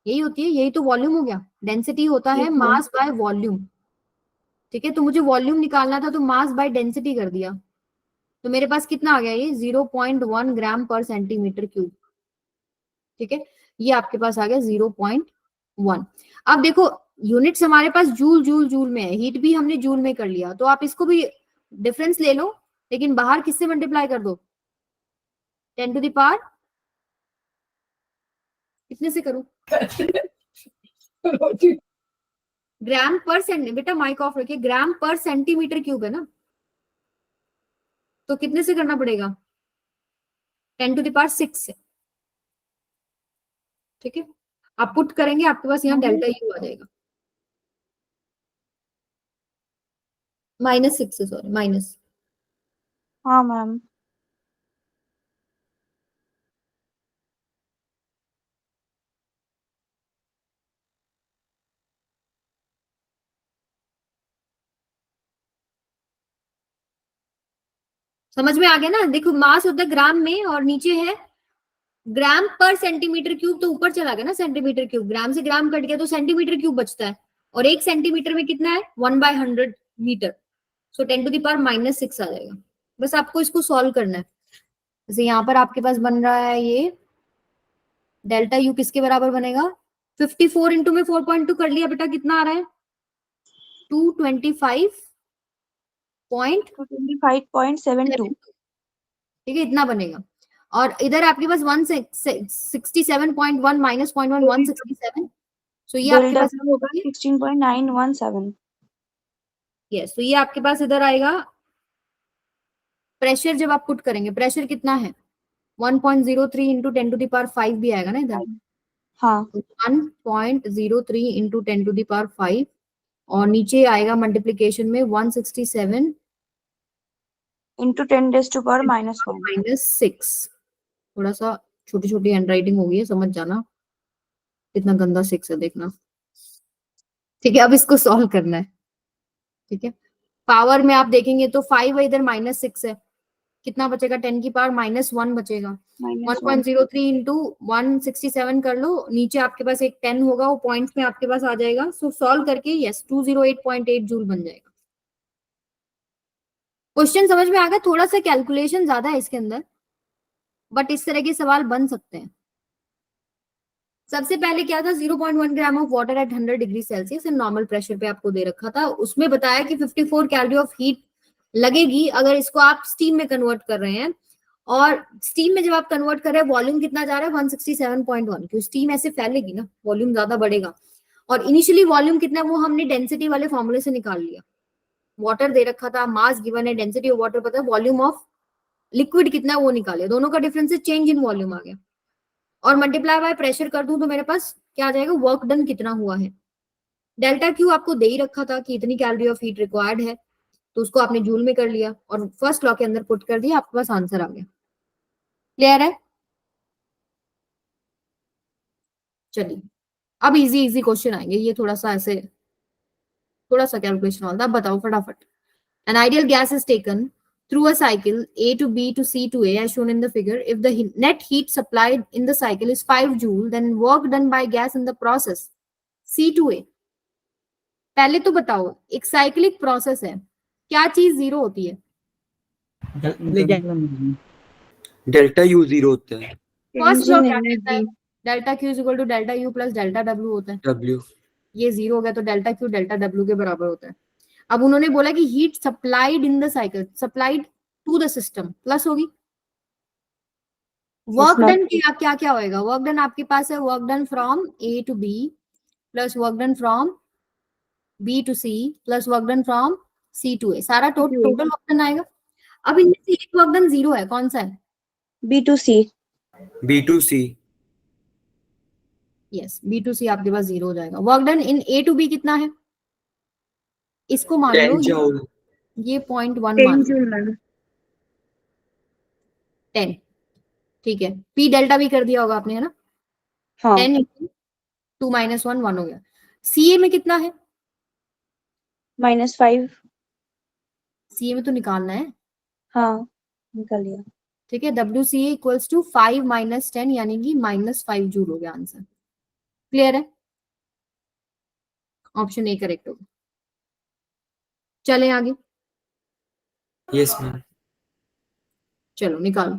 Speaker 1: यही होती है, यही तो वॉल्यूम हो गया। डेंसिटी होता है मास बाय वॉल्यूम, ठीक है। तो मुझे वॉल्यूम निकालना था, तो मास बाय डेंसिटी कर दिया, तो मेरे पास कितना आ गया? ये 0.1 ग्राम पर सेंटीमीटर क्यूब, ठीक है। ये आपके पास आ गया 0.1। अब देखो, यूनिट्स हमारे पास जूल जूल जूल में है, हीट भी हमने जूल में कर लिया, तो आप इसको भी डिफरेंस ले लो, लेकिन बाहर किससे मल्टीप्लाई कर दो? 10 टू द पावर कितने से करूं? ग्राम पर सेंटी, बेटा माइक ऑफ रखिए, ग्राम पर सेंटीमीटर क्यूब है ना, तो कितने से करना पड़ेगा? 10 टू द पावर 6 से, ठीक है। आप पुट करेंगे, आपके पास यहाँ डेल्टा यू आ जाएगा, -6 से, सॉरी माइनस।
Speaker 3: हाँ मैम।
Speaker 1: समझ में आ गया ना? देखो, मास होता है ग्राम में और नीचे है ग्राम पर सेंटीमीटर क्यूब, तो ऊपर चला गया ना सेंटीमीटर क्यूब, ग्राम से ग्राम कट गया तो सेंटीमीटर क्यूब बचता है, और 1 सेंटीमीटर में कितना है? 1/100 metre. So 10 to the power -6 आ जाएगा। बस आपको इसको सॉल्व करना है। जैसे यहाँ पर आपके पास बन रहा है ये डेल्टा यू किसके बराबर बनेगा? 54 इंटू में 4.2 कर लिया बेटा, कितना आ रहा है? 225.7,
Speaker 3: 25.72।
Speaker 1: ठीक है, इतना बनेगा। और इधर आपके पास 167.1 माइनस 0.1, 167। सो ये आपके
Speaker 3: डेल्टा
Speaker 1: पास
Speaker 3: क्यू होगा 16.917।
Speaker 1: यस, तो ये आपके पास इधर आएगा। प्रेशर जब आप पुट करेंगे, प्रेशर कितना है? 1.03 इंटू 10 टू द पावर 5 भी आएगा ना इधर।
Speaker 3: हाँ
Speaker 1: 1.03 इंटू 10 टू द पावर 5, और नीचे आएगा मल्टीप्लीकेशन में 167
Speaker 3: इंटू 10⁻⁻1।
Speaker 1: -6। थोड़ा सा छोटी छोटी हैंड राइटिंग होगी है, समझ जाना, कितना गंदा 6 है देखना, ठीक है। अब इसको सॉल्व करना है, ठीक है। पावर में आप देखेंगे तो 5 है इधर, -6 है, कितना बचेगा? 10 की पावर -1 बचेगा।
Speaker 3: -1।
Speaker 1: 1.03 इंटू 167 कर लो, नीचे आपके पास एक 10 होगा, वो पॉइंट्स में आपके पास आ जाएगा। सो सॉल्व करके यस 208.8 जूल बन जाएगा। क्वेश्चन समझ में आ गया? थोड़ा सा कैलकुलेशन ज्यादा है इसके अंदर, बट इस तरह के सवाल बन सकते हैं। सबसे पहले क्या था? 0.1 gram of water at 100 degree Celsius normal pressure पे आपको दे रखा था, उसमें बताया कि 54 कैलोरी ऑफ हीट लगेगी अगर इसको आप स्टीम में कन्वर्ट कर रहे हैं। और स्टीम में जब आप कन्वर्ट कर रहे हैं वॉल्यूम कितना जा रहा है 167.1, क्योंकि स्टीम ऐसे फैलेगी ना, वॉल्यूम ज्यादा बढ़ेगा। और इनिशियली वॉल्यूम कितना है वो हमने डेंसिटी वाले फॉर्मूले से निकाल लिया। वाटर दे रखा था, मास गिवन है, डेंसिटी ऑफ वाटर पता है, वॉल्यूम ऑफ लिक्विड कितना है वो निकाले, दोनों का डिफरेंस है चेंज इन वॉल्यूम आ गया। और मल्टीप्लाई बाय प्रेशर कर दूं तो मेरे पास क्या आ जाएगा, वर्क डन कितना हुआ है। डेल्टा क्यू आपको दे ही रखा था कि इतनी कैलोरी ऑफ हीट रिक्वायर्ड है, तो उसको आपने जूल में कर लिया और फर्स्ट लॉ के अंदर पुट कर दिया, आपके पास आंसर आ गया। क्लियर है? चलिए अब इजी इजी क्वेश्चन आएंगे, ये थोड़ा सा ऐसे थोड़ा सा कैलकुलेशन वाला था। अब बताओ फटाफट। An ideal gas is taken through a cycle A to B to C to A as shown in the figure. If the net heat supplied in the cycle is 5 joule, then work done by gas in the process C to A. पहले तो बताओ, एक cyclic process है, क्या चीज zero होती है?
Speaker 2: Delta U zero होता है,
Speaker 1: फर्स्ट लॉ
Speaker 3: Changing
Speaker 1: क्या कहता है?
Speaker 3: energy.
Speaker 1: Delta Q is equal to delta U plus delta W होता है।
Speaker 2: डब्ल्यू।
Speaker 1: ये जीरो हो गया तो डेल्टा क्यू डेल्टा डब्ल्यू के बराबर होता है। अब उन्होंने बोला कि heat supplied in the cycle, supplied to the system plus होगी वर्क
Speaker 3: ma'am.
Speaker 1: डन। क्या क्या क्या होएगा? वर्क डन आपके पास है work done from A to B plus work done from B to C plus work done from C to A, सारा total work done आएगा। अब इनमें से एक वर्क डन जीरो है, कौन सा है?
Speaker 3: B to C.
Speaker 2: B to C.
Speaker 1: Yes, B to C आपके पास जीरो हो जाएगा। Work done in A to B कितना है? इसको मान लो
Speaker 2: 10 जूल।
Speaker 1: ये 0.1
Speaker 3: 10
Speaker 1: मान
Speaker 3: joule, ma'am.
Speaker 1: 10, ठीक है। पी डेल्टा भी कर दिया होगा आपने, है ना?
Speaker 3: हाँ.
Speaker 1: 10 इंटू 2 माइनस 1 1 हो गया। सीए में कितना है?
Speaker 3: -5.
Speaker 1: सीए में तो निकालना है,
Speaker 3: हाँ, निकाल लिया.
Speaker 1: ठीक है। W C equals to 5 minus 10 यानी कि -5 जूल हो गया आंसर। क्लियर है? ऑप्शन ए करेक्ट होगा। चले आगे,
Speaker 2: यस मैम।
Speaker 1: चलो निकालो।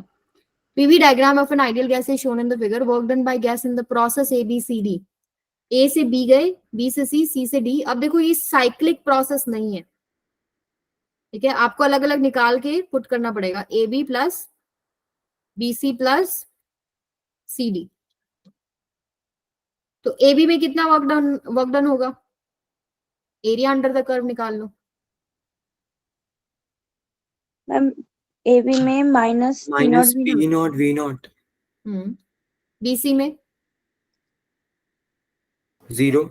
Speaker 1: PV diagram of an ideal gas is shown in the figure. Work done by gas in the process A B C D. A से B गए, B से सी, सी से डी। अब देखो ये साइक्लिक प्रोसेस नहीं है, ठीक है, आपको अलग अलग निकाल के पुट करना पड़ेगा। A B plus B C plus C D. तो ए बी में कितना वर्क डन होगा? एरिया अंडर द कर्व निकाल लो।
Speaker 3: मैम AB में minus P
Speaker 2: minus
Speaker 3: naught
Speaker 2: P naught V naught.
Speaker 1: BC में
Speaker 2: जीरो।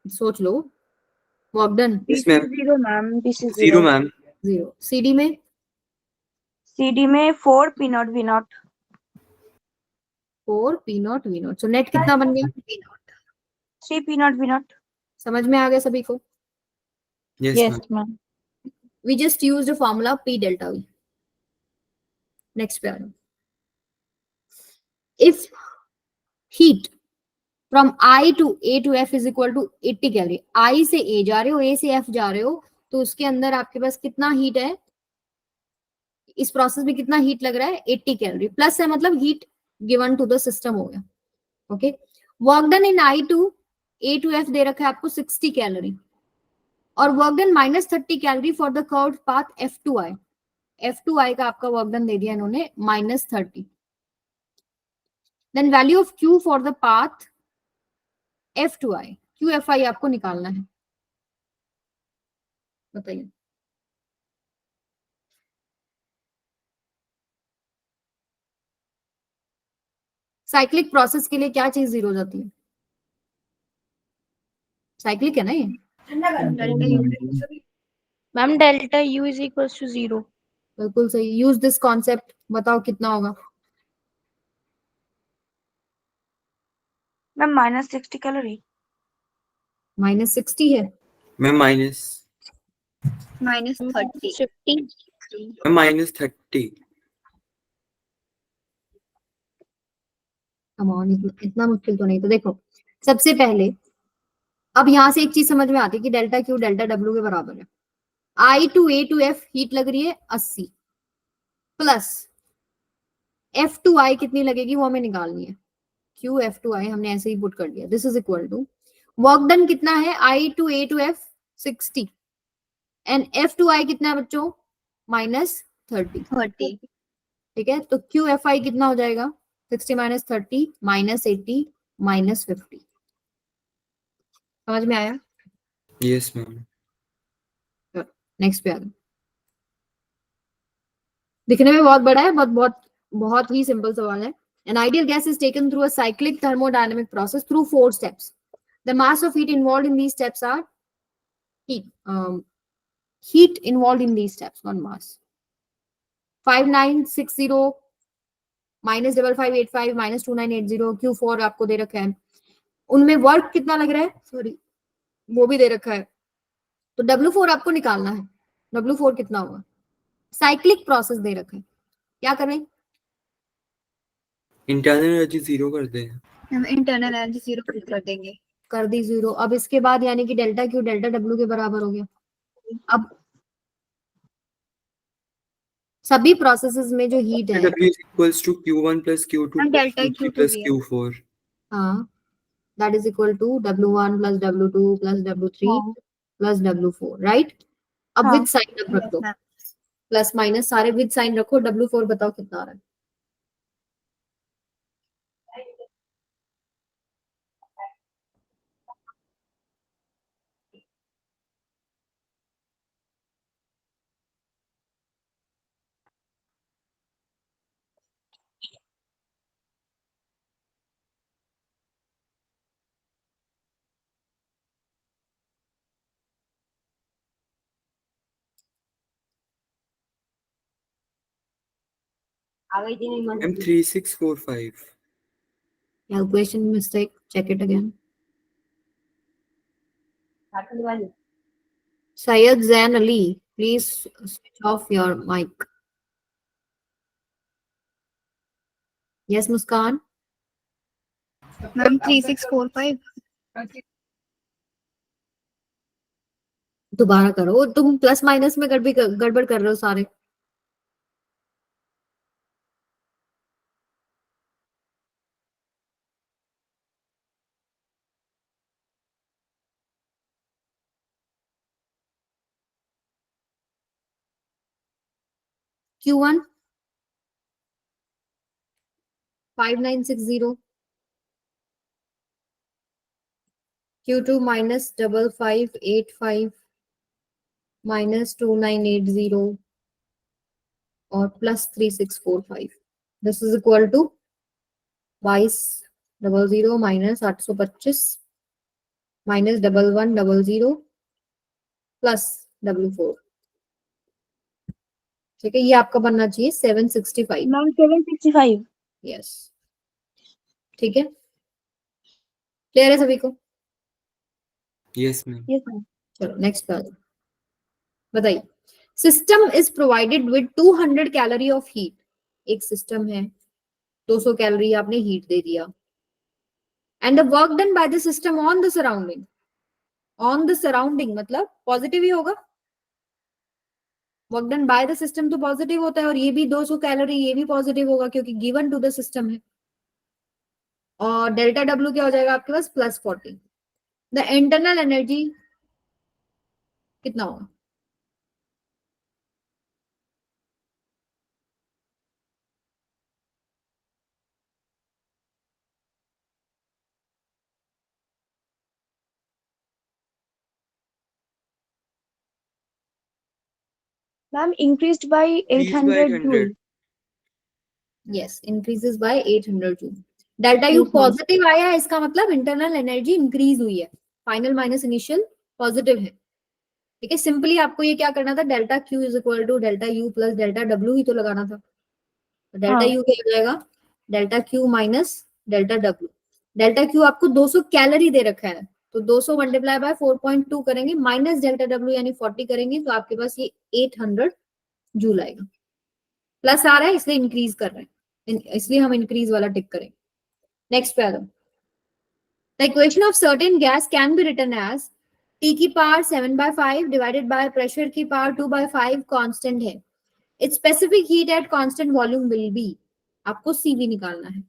Speaker 1: सोच लो, वर्क डन
Speaker 2: इसमें
Speaker 3: 0 ma'am. BC
Speaker 2: zero
Speaker 3: 0.
Speaker 2: Ma'am.
Speaker 1: Zero. CD में
Speaker 3: CD में 4 P naught V naught.
Speaker 1: 4 P naught V naught. So net कितना बन गया?
Speaker 3: 3 P नॉट V नॉट.
Speaker 1: समझ में आ गया सभी को?
Speaker 2: Yes
Speaker 3: Yes,
Speaker 2: ma'am.
Speaker 3: Ma'am.
Speaker 1: we just used a formula P delta V. Next पे आ जाओ। If heat from I to A to F is equal to 80 calorie, I से A जा रहे हो, A से F जा रहे हो, तो उसके अंदर आपके पास कितना हीट है? इस प्रोसेस में कितना हीट लग रहा है? 80 कैलोरी। प्लस है मतलब heat given to the system हो गया। Okay, work done in I to A to F दे रखा है आपको 60 कैलोरी और work done -30 calorie for the curved path F to I। F2I का आपका वर्क डन दे दिया इन्होंने -30। Then value of Q for the path F2I, QFI आपको निकालना है, बताइए। साइक्लिक प्रोसेस के लिए क्या चीज जीरो हो जाती है? साइक्लिक है ना ये?
Speaker 4: Ma'am delta U is equals to 0।
Speaker 1: बिल्कुल सही। यूज दिस कॉन्सेप्ट, बताओ कितना होगा?
Speaker 3: Ma'am -60 calorie.
Speaker 1: -60 है।
Speaker 2: Ma'am minus.
Speaker 4: -30
Speaker 2: ma'am -30।
Speaker 1: Come on, इतना मुश्किल तो नहीं। तो देखो सबसे पहले अब यहां से एक चीज समझ में आती है कि डेल्टा क्यू डेल्टा डब्ल्यू के बराबर है। I to A to F heat लग रही है 80 प्लस F2I कितनी लगेगी वो हमें निकालनी है। Q F2I हमने ऐसे ही पुट कर दिया। This is equal to work done कितना है? I to A to F 60 and F2I कितना है बच्चों, -30,
Speaker 4: 30.
Speaker 1: ठीक है। तो QFI कितना हो जाएगा, 60 - 30 -80 -50। समझ में आया?
Speaker 2: Yes ma'am.
Speaker 1: नेक्स्ट पे आ जाओ। दिखने में बहुत बड़ा है, बहुत बहुत बहुत ही सिंपल सवाल है। An ideal gas is taken through a cyclic thermodynamic process through 4 steps. The mass of heat involved in these steps are heat. Heat involved in these steps, not mass. 5960 -5585 -2980 Q4 आपको दे रखा है। उनमें work कितना लग रहा है, sorry वो भी दे रखा है। तो W4 आपको निकालना है। W4 कितना होगा, साइक्लिक प्रोसेस दे रखा है, क्या करें?
Speaker 2: इंटरनल एनर्जी 0 कर दे।
Speaker 4: हम इंटरनल एनर्जी 0 कर देंगे.
Speaker 1: कर दी 0। अब इसके बाद यानी कि डेल्टा Q डेल्टा W के बराबर हो गया। अब सभी प्रोसेसेस में जो हीट है,
Speaker 2: W is equals to Q1 plus Q2
Speaker 4: हम
Speaker 2: plus
Speaker 4: delta
Speaker 2: Q3
Speaker 4: Q2
Speaker 2: plus
Speaker 4: दिया.
Speaker 2: Q4.
Speaker 1: हाँ, that is equal to W1 + W2 + W3
Speaker 4: हाँ.
Speaker 1: + W4, राइट? अब
Speaker 3: हाँ.
Speaker 1: विद साइन अब रख दो, प्लस माइनस सारे विद साइन रखो। W4 बताओ कितना आ रहा है?
Speaker 2: M 3645.
Speaker 1: Calculation mistake, check it again. Syed Zain Ali, please switch off your mic. Yes, Muskan?
Speaker 4: Ma'am 3645.
Speaker 1: दोबारा करो, तुम प्लस माइनस में गड़बड़ कर रहे हो सारे। Q1 5960, Q2 -5585 -2980 और +3645। This is equal to 2200 -825 -1100 +W4। ठीक है, ये आपका बनना चाहिए 765।
Speaker 3: मैम 765.
Speaker 1: यस, ठीक है, क्लियर है सभी को?
Speaker 2: Yes ma'am.
Speaker 3: Yes ma'am.
Speaker 1: चलो नेक्स्ट पे आ जाओ। बताइए, system is provided with 200 calorie of heat. एक सिस्टम है, 200 कैलोरी आपने हीट दे दिया, and the work done bye the system on the surrounding. On the surrounding मतलब पॉजिटिव ही होगा, work done bye the system तो पॉजिटिव होता है, और ये भी 200 कैलोरी ये भी पॉजिटिव होगा क्योंकि गिवन टू द सिस्टम है। और डेल्टा डब्ल्यू क्या हो जाएगा आपके पास, +40। द इंटरनल एनर्जी कितना होगा?
Speaker 3: Ma'am increased by
Speaker 2: Increased by
Speaker 3: 800
Speaker 2: 800.
Speaker 3: joule.
Speaker 1: Yes, increases by 800 joule. Delta U
Speaker 3: Yes, ma'am.
Speaker 1: Positive आया है, इसका मतलब इंटरनल एनर्जी इंक्रीज हुई है। फाइनल माइनस इनिशियल पॉजिटिव है। ठीक है, सिंपली आपको ये क्या करना था, delta Q is equal to delta U plus delta W ही तो लगाना था। तो डेल्टा
Speaker 3: हाँ.
Speaker 1: यू क्या हो जाएगा, delta Q minus delta W. Delta Q आपको 200 कैलोरी दे रखा है, तो 200 मल्टीप्लाई बाय 4.2 करेंगे, माइनस डेल्टा डब्ल्यू यानी 40 करेंगे, तो आपके पास ये 800 जूल आएगा। प्लस आ रहा है इसलिए इंक्रीज कर रहे हैं, इसलिए हम इंक्रीज वाला टिक करेंगे। नेक्स्ट पे आ जाओ। The equation of certain gas can be written as T की पावर 7/5 डिवाइडेड बाय प्रेशर की पावर 2/5 कांस्टेंट है। It's specific heat at constant volume will be. आपको CV निकालना है,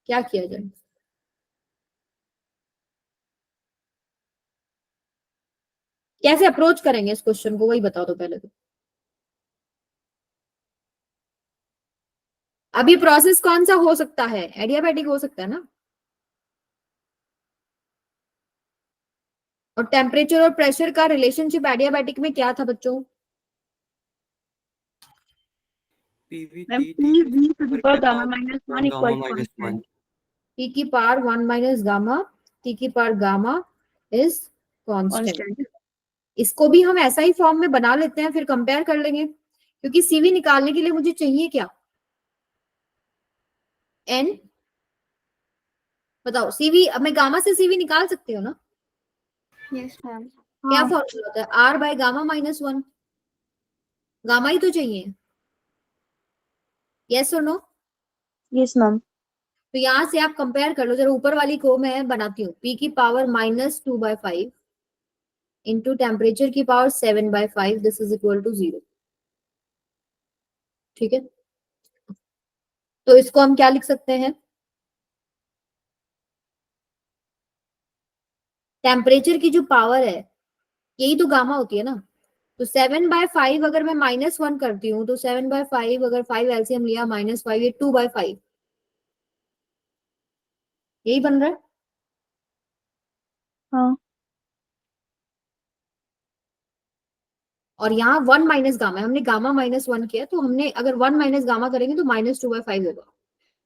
Speaker 1: क्या किया जाए? कैसे अप्रोच करेंगे इस क्वेश्चन को, वही बताओ तो पहले तो। अभी प्रोसेस कौन सा हो सकता है, एडियाबैटिक हो सकता है ना। और टेम्परेचर और प्रेशर का रिलेशनशिप एडियाबैटिक में क्या था बच्चों?
Speaker 2: PV
Speaker 3: ma'am
Speaker 2: T
Speaker 3: P
Speaker 2: T
Speaker 3: V to the power
Speaker 2: gamma
Speaker 3: gamma minus 1
Speaker 2: gamma
Speaker 3: equals
Speaker 2: minus one.
Speaker 3: constant.
Speaker 1: T की पावर 1 माइनस गामा, T की power gamma is constant.
Speaker 3: Constant.
Speaker 1: इसको भी हम ऐसा ही फॉर्म में बना लेते हैं, फिर कंपेयर कर लेंगे, क्योंकि सीवी निकालने के लिए मुझे चाहिए क्या, एन। बताओ सीवी, अब मैं गामा से सीवी निकाल सकती हूँ ना।
Speaker 4: Yes ma'am.
Speaker 1: क्या
Speaker 3: हाँ
Speaker 1: फॉर्मूला होता है, R by gamma minus one. Gamma ही तो चाहिए, यस और नो।
Speaker 3: yes ma'am.
Speaker 1: तो यहां से आप कंपेयर कर लो जरा, ऊपर वाली को मैं बनाती हूँ, पी की पावर -2/5 इंटू टेम्परेचर की power 7/5, this is equal to 0। ठीक है, तो इसको हम क्या लिख सकते हैं, टेम्परेचर की जो पावर है यही तो गामा होती है ना। तो 7/5 अगर मैं -1 करती हूँ, तो 7/5 अगर 5 एलसीएम लिया -5, ये 2/5, यही बन रहा है।
Speaker 3: हाँ
Speaker 1: और यहाँ 1 माइनस गामा है, हमने गामा -1 किया, तो हमने अगर 1 माइनस गामा करेंगे तो -2/5 होगा।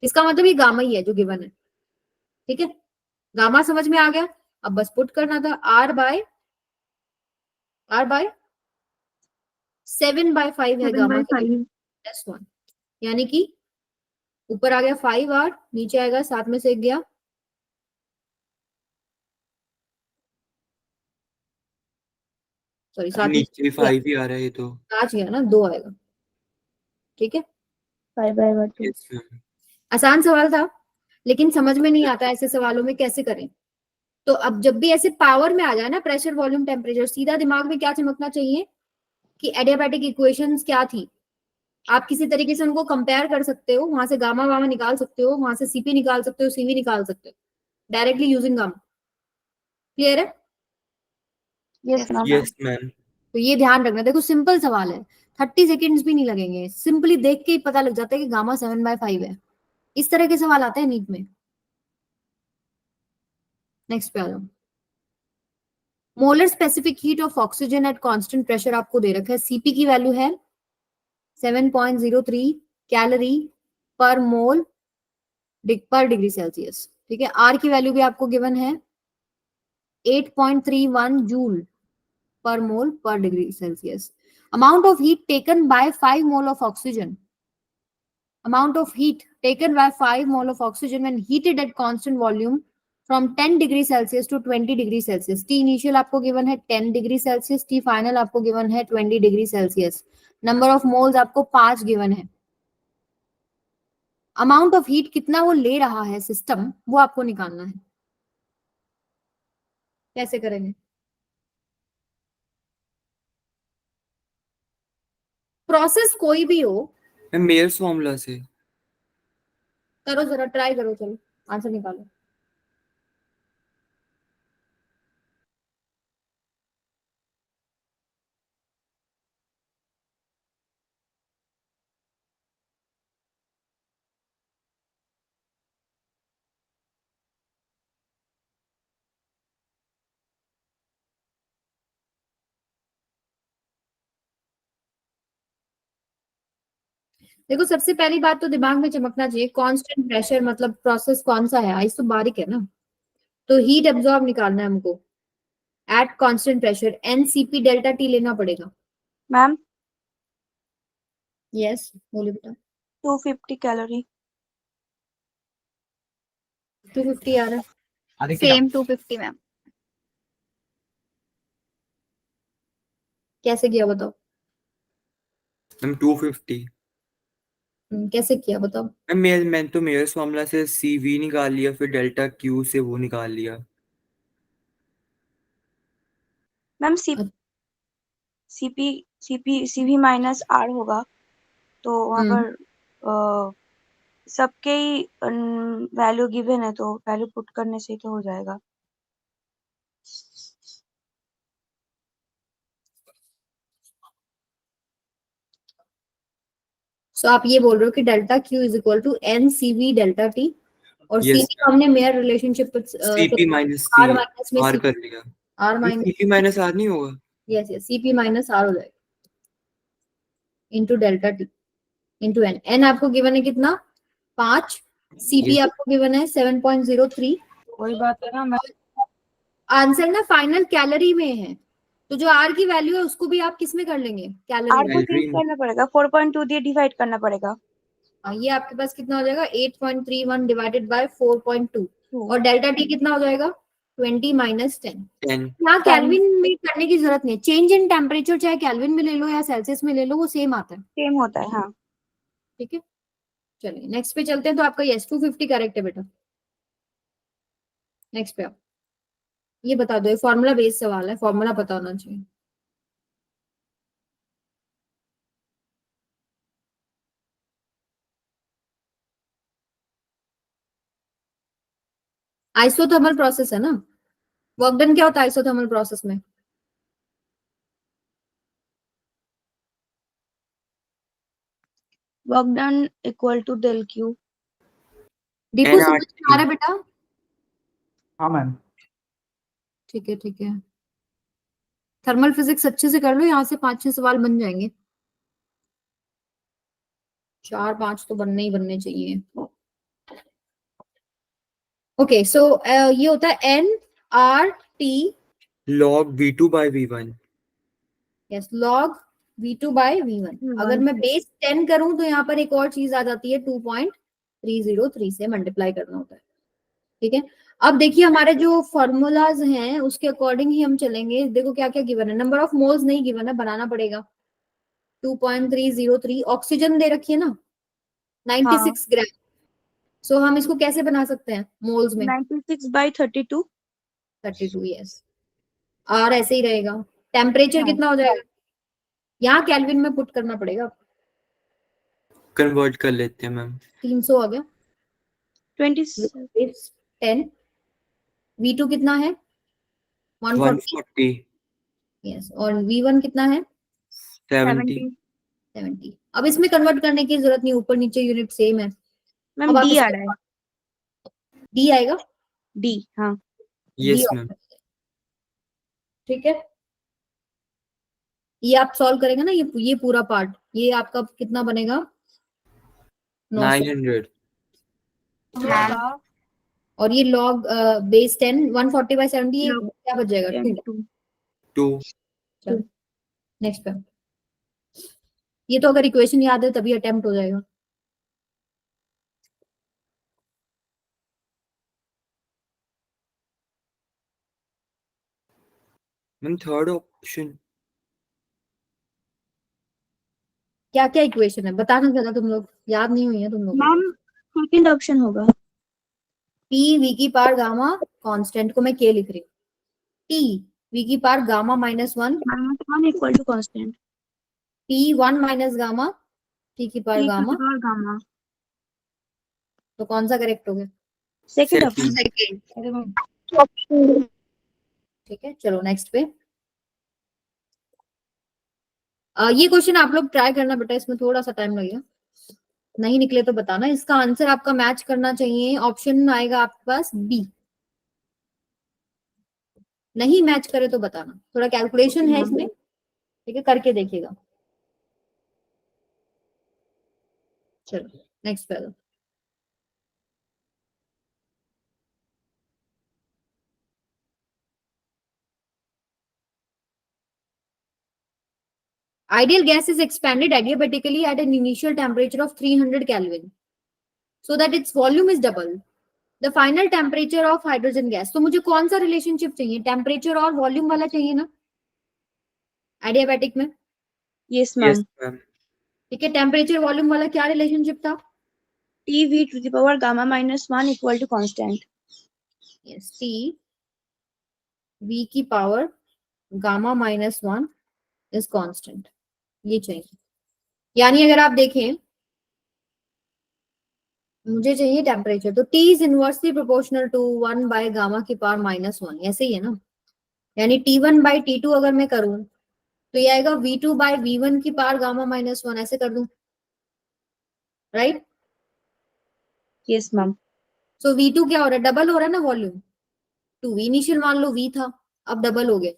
Speaker 1: इसका मतलब ये गामा ही है जो गिवन है। ठीक है, गामा समझ में आ गया। अब बस पुट करना था, r बाय 7/5 है
Speaker 3: 7
Speaker 1: गामा
Speaker 3: by
Speaker 1: के लिए
Speaker 3: 5.
Speaker 1: +1, यानी कि ऊपर आ गया 5r, नीचे आएगा 7 में से 1 गया, सॉरी 7 में
Speaker 2: नीचे
Speaker 1: से
Speaker 2: 5 ही आ रहा है ये तो।
Speaker 1: 5 गया ना, 2 आएगा। ठीक है,
Speaker 3: 5/2.
Speaker 2: Yes ma'am.
Speaker 1: आसान सवाल था, लेकिन समझ में नहीं आता ऐसे सवालों में कैसे करें। तो अब जब भी ऐसे पावर में आ जाए ना, प्रेशर वॉल्यूम टेम्परेचर, सीधा दिमाग में क्या चमकना चाहिए कि एडियाबैटिक इक्वेशंस क्या थी। आप किसी तरीके से उनको कंपेयर कर सकते हो, वहां से गामा वामा निकाल सकते हो, वहां से सीपी निकाल सकते हो, सीवी निकाल सकते हो डायरेक्टली यूजिंग गामा। क्लियर है।
Speaker 3: Yes
Speaker 4: yes
Speaker 3: ma'am.
Speaker 2: Yes ma'am.
Speaker 1: तो ये ध्यान रखना, देखो सिंपल सवाल है, 30 सेकेंड्स भी नहीं लगेंगे, सिंपली देख के ही पता लग जाता है कि गामा 7/5 है। इस तरह के सवाल आते हैं नीट में। नेक्स्ट पे आ जाओ। Molar specific heat of oxygen at constant pressure आपको दे रखा है, सीपी की वैल्यू है 7.03 कैलोरी पर मोल पर डिग्री सेल्सियस। ठीक है, आर की वैल्यू भी आपको गिवन है 8.31 joule per mole per degree Celsius. Amount of heat taken by 5 mole of oxygen. Amount of heat taken by 5 mole of oxygen when heated at constant volume from 10 degree Celsius to 20 degree Celsius. T initial आपको given है 10 degree Celsius, T final आपको given है 20 degree Celsius. Number of moles आपको 5 given है। Amount of heat कितना वो ले रहा है सिस्टम, वो आपको निकालना है। कैसे करेंगे? प्रोसेस कोई भी हो,
Speaker 2: मैम मेयर्स फॉर्मूला से।
Speaker 1: करो जरा, ट्राई करो, चलो आंसर निकालो। देखो सबसे पहली बात तो दिमाग में चमकना चाहिए, कांस्टेंट प्रेशर मतलब प्रोसेस कौन सा है, आइस तो बारीक है ना, तो हीट एब्जॉर्ब निकालना है हमको at constant pressure, NCP delta T लेना पड़ेगा।
Speaker 3: मैम
Speaker 1: यस बोलिए बेटा।
Speaker 3: 250 कैलोरी.
Speaker 1: 250 आ रहा है,
Speaker 4: सेम 250 मैम।
Speaker 1: कैसे किया बताओ।
Speaker 2: मैम 250।
Speaker 1: कैसे किया बताओ।
Speaker 2: मैंने तो मेयर्स फॉर्मूला से CV निकाल लिया, फिर डेल्टा Q से वो निकाल लिया।
Speaker 3: मैम CV माइनस R होगा, तो वहाँ
Speaker 1: हम्म
Speaker 3: पर सबके ही वैल्यू गिवन है, तो वैल्यू पुट करने से ही तो हो जाएगा.
Speaker 1: सो आप ये बोल रहे हो कि delta Q is equal to N C V delta T, और
Speaker 2: Yes,
Speaker 1: सी को हमने Mayer relationship
Speaker 2: CP minus C
Speaker 1: R minus में
Speaker 2: R
Speaker 1: सी,
Speaker 2: कर लिया।
Speaker 1: R minus,
Speaker 2: CP minus R नहीं होगा?
Speaker 1: Yes yes, CP minus R हो जाएगा into delta T into N. N आपको गिवन है कितना, 5, सीपी
Speaker 2: Yes.
Speaker 1: आपको गिवन है 7.03।
Speaker 3: वही बात है ना, मैं
Speaker 1: आंसर ना फाइनल कैलोरी में है, तो जो आर की वैल्यू है उसको भी आप किस में कर लेंगे, कैलोरी
Speaker 3: आर
Speaker 1: में।
Speaker 3: को चेंज करना पड़ेगा, 4.2 दिए डिवाइड करना पड़ेगा।
Speaker 1: ये आपके पास कितना हो जाएगा, 8.31 डिवाइडेड बाय 4.2, और डेल्टा टी कितना हो जाएगा, 20 माइनस 10।
Speaker 2: 10
Speaker 1: यहाँ केल्विन में करने की जरूरत नहीं है, चेंज इन टेम्परेचर चाहे केल्विन में ले लो या सेल्सियस में ले लो, वो सेम आता है।
Speaker 3: सेम होता है, हाँ।
Speaker 1: ठीक है, चलिए नेक्स्ट पे चलते हैं। तो आपका यस 250 करेक्ट है बेटा। नेक्स्ट पे आप ये बता दो, ये फॉर्मूला बेस्ड सवाल है, फॉर्मूला पता होना चाहिए। आइसोथर्मल प्रोसेस है ना, वर्क डन क्या होता है आइसोथर्मल प्रोसेस में,
Speaker 3: work done equal to del Q.
Speaker 1: Deepu
Speaker 2: NRT।
Speaker 1: समझ में आ रहा है बेटा?
Speaker 5: हाँ मैम।
Speaker 1: ठीक है ठीक है, थर्मल फिजिक्स अच्छे से कर लो, यहाँ से 5-6 सवाल बन जाएंगे, 4-5 तो बनने ही बनने चाहिए। ओके सो ये होता है N R T
Speaker 2: log V2 by V1।
Speaker 1: Yes, log V2 by V1। अगर मैं बेस 10 करूं तो यहाँ पर एक और चीज आ जाती है, 2.303 से मल्टीप्लाई करना होता है। ठीक है, अब देखिए हमारे जो फॉर्मूलाज हैं उसके अकॉर्डिंग ही हम चलेंगे। देखो क्या क्या गिवन है, नंबर ऑफ मोल्स नहीं गिवन है, बनाना पड़ेगा। 2.303 ऑक्सीजन दे रखी है ना, 96 ग्राम। सो हम इसको कैसे बना सकते हैं मोल्स में,
Speaker 3: 96/32।
Speaker 1: 32, यस। और ऐसे ही रहेगा। टेम्परेचर
Speaker 3: हाँ।
Speaker 1: कितना हो जाएगा, यहाँ केल्विन में पुट करना पड़ेगा,
Speaker 2: कन्वर्ट कर लेते हैं मैम।
Speaker 1: 300 आ गया।
Speaker 3: 20
Speaker 1: 10, V2 कितना है, 140,
Speaker 2: 140
Speaker 1: यस, और V1 कितना है,
Speaker 2: 70
Speaker 1: 70। अब इसमें कन्वर्ट करने की जरूरत नहीं, ऊपर नीचे यूनिट सेम है।
Speaker 3: मैम
Speaker 1: अब आप
Speaker 3: डी आ
Speaker 1: इसको,
Speaker 3: रहा है,
Speaker 1: डी आएगा,
Speaker 3: डी। हाँ,
Speaker 1: डी
Speaker 2: यस मैम।
Speaker 1: ठीक है, ये आप सॉल्व करेंगे ना, ये पूरा पार्ट, ये आपका कितना बनेगा, 900।
Speaker 2: 900
Speaker 1: और ये लॉग बेस 10 140/70, ये
Speaker 3: Log
Speaker 1: क्या बच जाएगा, 2।
Speaker 2: 2।
Speaker 1: चलो नेक्स्ट पे, ये तो अगर इक्वेशन याद है तभी अटेम्प्ट हो जाएगा।
Speaker 2: मैम थर्ड ऑप्शन
Speaker 1: क्या क्या इक्वेशन है बताना जरा, तुम लोग याद नहीं हुई है तुम लोग।
Speaker 3: मैम सेकंड ऑप्शन होगा।
Speaker 1: P V की पावर गामा कांस्टेंट को मैं K लिख रही हूँ, T V की power gamma -1
Speaker 3: -1 equal to constant,
Speaker 1: P1 minus gamma T की पावर
Speaker 3: T
Speaker 1: गामा,
Speaker 3: और गामा।
Speaker 1: तो कौन सा करेक्ट हो गया,
Speaker 3: सेकंड
Speaker 2: Second।
Speaker 3: ऑप्शन।
Speaker 1: ठीक है चलो नेक्स्ट पे। ये क्वेश्चन आप लोग ट्राई करना बेटा, इसमें थोड़ा सा टाइम लगेगा, नहीं निकले तो बताना। इसका आंसर आपका मैच करना चाहिए, ऑप्शन आएगा आपके पास बी, नहीं मैच करे तो बताना, थोड़ा कैलकुलेशन है इसमें, ठीक है करके देखिएगा। चलो नेक्स्ट पे। Ideal gas is expanded adiabatically at an initial temperature of 300 Kelvin so that its volume is double the final temperature of hydrogen gas। तो मुझे कौन सा रिलेशनशिप चाहिए, टेम्परेचर और वॉल्यूम वाला चाहिए ना एडियाबैटिक में।
Speaker 3: Yes
Speaker 2: yes
Speaker 3: ma'am.
Speaker 2: मैम।
Speaker 1: ठीक है, टेम्परेचर वॉल्यूम वाला क्या रिलेशनशिप था,
Speaker 3: TV⁻ gamma -1 equal to constant.
Speaker 1: Yes, T V की पावर गामा -1 इज कांस्टेंट, ये चाहिए। यानी अगर आप देखें, मुझे चाहिए टेम्परेचर, तो T is inversely proportional to 1 by gamma की पावर -1, ऐसे ही है ना। यानी T1/T2 अगर मैं करूं तो ये आएगा V2/V1 की पावर गामा -1, ऐसे कर दूं। राइट?
Speaker 3: Yes ma'am.
Speaker 1: सो V2 क्या हो रहा है, डबल हो रहा है ना वॉल्यूम। 2 इनिशियल मान लो V था, अब डबल हो गया।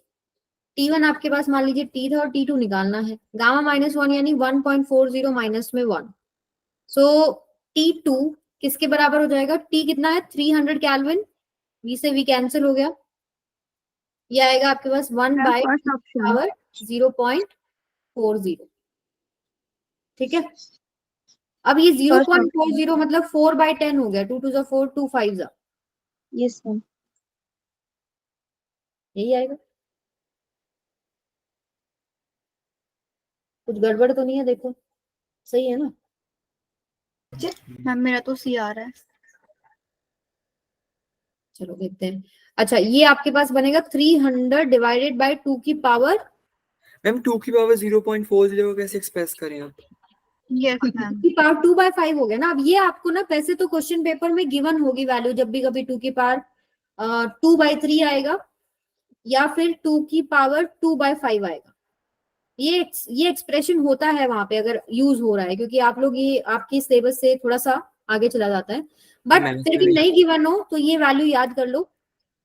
Speaker 1: T1 आपके पास मान लीजिए T था और T2 निकालना है। गामा -1 यानी 1.40 माइनस में 1। सो T2 किसके बराबर हो जाएगा, T कितना है 300 केल्विन, V से V कैंसिल हो गया, ये आएगा आपके पास 1
Speaker 4: ma'am
Speaker 1: by
Speaker 4: first option.
Speaker 1: Power 0.40। ठीक है, अब ये
Speaker 3: First
Speaker 1: 0.40 मतलब 4/10 हो गया, 2 to the 4, 2 5 जा,
Speaker 3: यस मैम।
Speaker 1: यही आएगा। कुछ गड़बड़ तो नहीं है, देखो सही है ना?
Speaker 4: मैम मेरा तो सी आ रहा है।
Speaker 1: चलो देखते हैं। अच्छा, ये आपके पास बनेगा 300 डिवाइडेड बाय 2 की पावर,
Speaker 2: मैम 2 की पावर 0.40 को कैसे एक्सप्रेस करें आप?
Speaker 4: Yes ma'am.
Speaker 1: की पावर 2/5 हो गया ना। अब ये आपको ना वैसे तो क्वेश्चन पेपर में गिवन होगी वैल्यू, जब भी कभी 2 की पावर 2/3 आएगा या फिर 2 की पावर 2/5 आएगा। ये एक्सप्रेशन होता है वहां पे अगर यूज हो रहा है, क्योंकि आप लोग ये आपकी सिलेबस से थोड़ा सा आगे चला जाता है। बट
Speaker 2: मैंने
Speaker 1: फिर भी नहीं गिवन हो तो ये वैल्यू याद कर लो।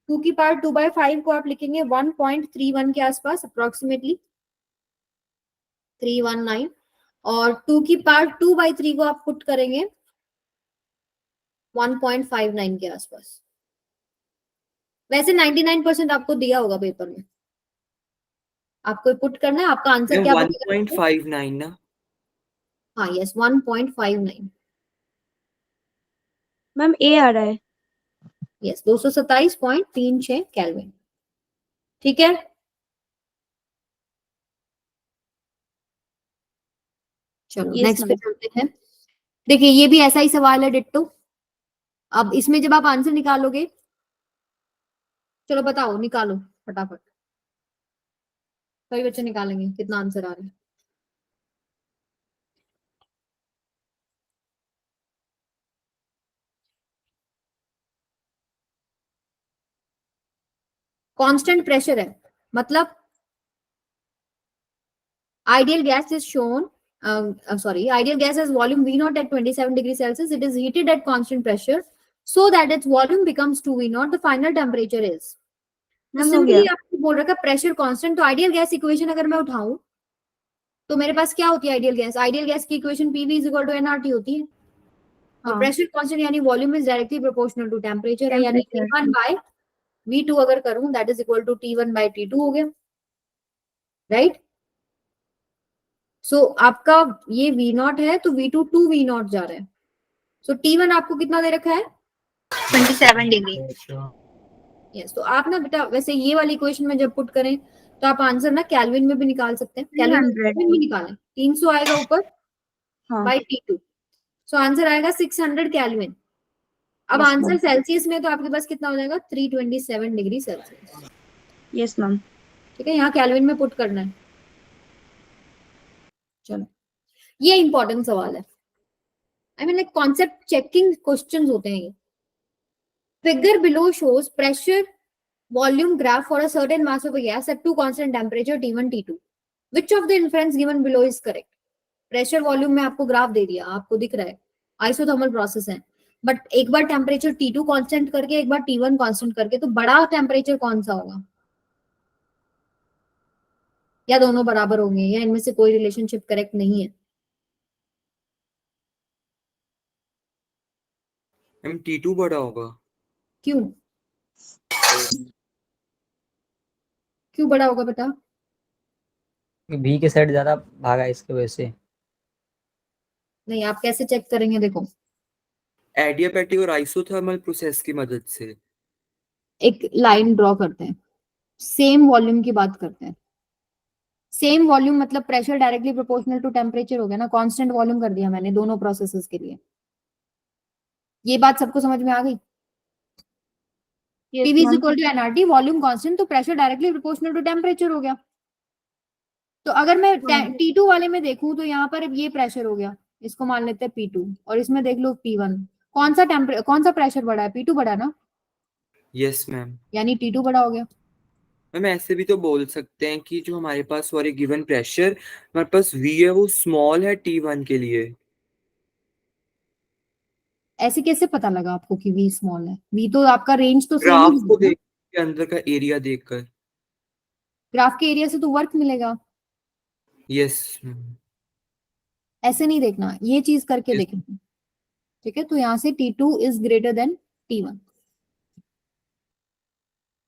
Speaker 1: 2 की पावर 2/5 को आप लिखेंगे 1.31 के आसपास, अप्रोक्सीमेटली 319, और 2 की पावर 2/3 को आप पुट करेंगे 1.59 के आसपास। वैसे 99% आपको दिया होगा पेपर में, आपको पुट करना है, आपका आंसर क्या बनेगा?
Speaker 2: 1.59 ना?
Speaker 1: हाँ यस, 1.59।
Speaker 3: मैम ए आ रहा है।
Speaker 1: Yes, 227.36 kelvin. ठीक है, चलो
Speaker 3: Yes,
Speaker 1: नेक्स्ट पे
Speaker 3: ma'am.
Speaker 1: चलते हैं। देखिए ये भी ऐसा ही सवाल है डिट्टो। अब इसमें जब आप आंसर निकालोगे, चलो बताओ, निकालो फटाफट, सभी बच्चे निकालेंगे कितना आंसर आ रहा है। कांस्टेंट प्रेशर है, मतलब ideal gas is shown, ideal gas has volume V naught at 27 degrees Celsius. It is heated at constant pressure so that its volume becomes 2 V naught. The final temperature is, तो
Speaker 3: ma'am हो
Speaker 1: simply
Speaker 3: गया।
Speaker 1: आपको बोल रखा है pressure constant. तो ideal gas equation अगर मैं उठाऊं तो मेरे पास क्या होती है आइडियल गैस? आइडियल गैस की equation PV is equal to nRT होती है, और
Speaker 3: हाँ।
Speaker 1: प्रेशर कांस्टेंट यानी volume is directly proportional to temperature है, यानी
Speaker 3: Temperature.
Speaker 1: T1 बाय V2 अगर करूं that is equal to T1 by T2 हो गया, राइट? सो आपका ये V नॉट है तो V2 2 V नॉट जा रहा है। सो T1 आपको कितना दे रखा है?
Speaker 4: 27 डिग्री।
Speaker 1: यस, तो आप ना बेटा वैसे ये वाली इक्वेशन में जब पुट करें तो आप आंसर ना केल्विन में भी निकाल सकते हैं। केल्विन
Speaker 3: 300.
Speaker 1: में भी निकालें, 300 आएगा ऊपर
Speaker 3: हाँ।
Speaker 1: बाय T2, सो आंसर आएगा 600 केल्विन। अब
Speaker 3: Yes,
Speaker 1: आंसर
Speaker 3: ma'am.
Speaker 1: सेल्सियस में तो आपके पास कितना हो जाएगा? 327 डिग्री सेल्सियस।
Speaker 3: Yes ma'am.
Speaker 1: ठीक है, यहाँ केल्विन में पुट करना है। चलो, ये इंपॉर्टेंट सवाल है, I mean like concept checking questions होते हैं ये। Figure below shows pressure volume graph for a certain mass of a gas at two constant temperature T1 T2. Which of the inference given below is correct? Pressure volume में आपको graph दे दिया, आपको दिख रहा है, आइसोथर्मल प्रोसेस है, but एक बार temperature T2 constant करके एक बार T1 कांस्टेंट करके, तो बड़ा टेम्परेचर कौन सा होगा? या दोनों बराबर होंगे, या इनमें से कोई रिलेशनशिप करेक्ट नहीं है?
Speaker 2: मैम T2 बड़ा होगा।
Speaker 1: क्यों? क्यों बड़ा होगा बेटा?
Speaker 5: बी के साइड ज्यादा भागा है इसके वजह से।
Speaker 1: नहीं, आप कैसे चेक करेंगे? देखो
Speaker 2: एडियाबैटिक और आइसोथर्मल प्रोसेस की मदद से।
Speaker 1: एक लाइन ड्रॉ करते हैं, सेम वॉल्यूम की बात करते हैं। सेम वॉल्यूम मतलब pressure directly proportional to temperature हो गया ना, कांस्टेंट वॉल्यूम कर दिया मैंने दोनों प्रोसेसेस के लिए। ये बात सबको समझ में आ गई?
Speaker 3: Yes
Speaker 1: PV is
Speaker 3: ma'am.
Speaker 1: Equal to NRT, volume constant, तो pressure directly proportional to temperature हो गया। तो अगर मैं T2 वाले में देखूं तो यहाँ पर ये प्रेशर हो गया, इसको मान लेते हैं P2, और इसमें देख लो P1। कौन सा प्रेशर बढ़ा है? P2 बढ़ा ना,
Speaker 2: यस मैम।
Speaker 1: यानी T2 बड़ा हो गया।
Speaker 2: मैम ऐसे भी तो बोल सकते हैं कि जो हमारे पास फॉर ए गिवन प्रेशर हमारे पास V है वो स्मॉल है T1 के लिए।
Speaker 1: ऐसे कैसे पता लगा आपको कि v स्मॉल है? v तो आपका रेंज तो सेम
Speaker 2: ग्राफ
Speaker 1: ही
Speaker 2: को
Speaker 1: है।
Speaker 2: देख के अंदर का एरिया देखकर।
Speaker 1: ग्राफ के एरिया से तो वर्क मिलेगा,
Speaker 2: यस।
Speaker 1: ऐसे नहीं देखना, ये चीज करके
Speaker 2: Yes.
Speaker 1: देखना। ठीक है, तो यहाँ से T2 is greater than T1।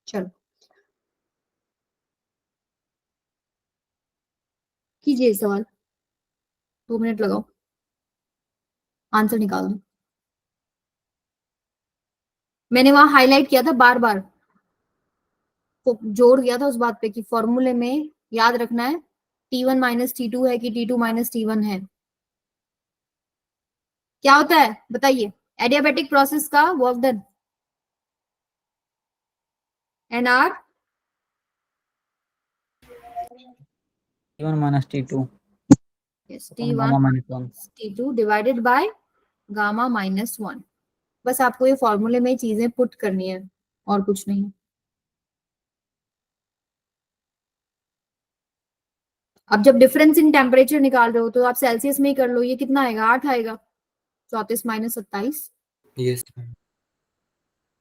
Speaker 1: चलो कीजिए सवाल, 2 मिनट लगाओ, आंसर निकाल दो। मैंने वहां हाईलाइट किया था बार बार, को जोड़ दिया था उस बात पे कि फॉर्मूले में याद रखना है T1 माइनस T2 है कि T2 माइनस T1 है। क्या होता है बताइए, एडियाबेटिक प्रोसेस का work done, NR
Speaker 5: T1 minus T2
Speaker 1: yes,
Speaker 5: upon
Speaker 1: T1
Speaker 5: gamma minus 1.
Speaker 1: T2 divided by gamma minus 1। बस आपको ये फॉर्मूले में चीजें पुट करनी है और कुछ नहीं। अब जब डिफरेंस इन टेम्परेचर निकाल रहे हो तो आप सेल्सियस में ही कर लो, ये कितना आएगा 8 आएगा, 34 माइनस 27।
Speaker 2: यस।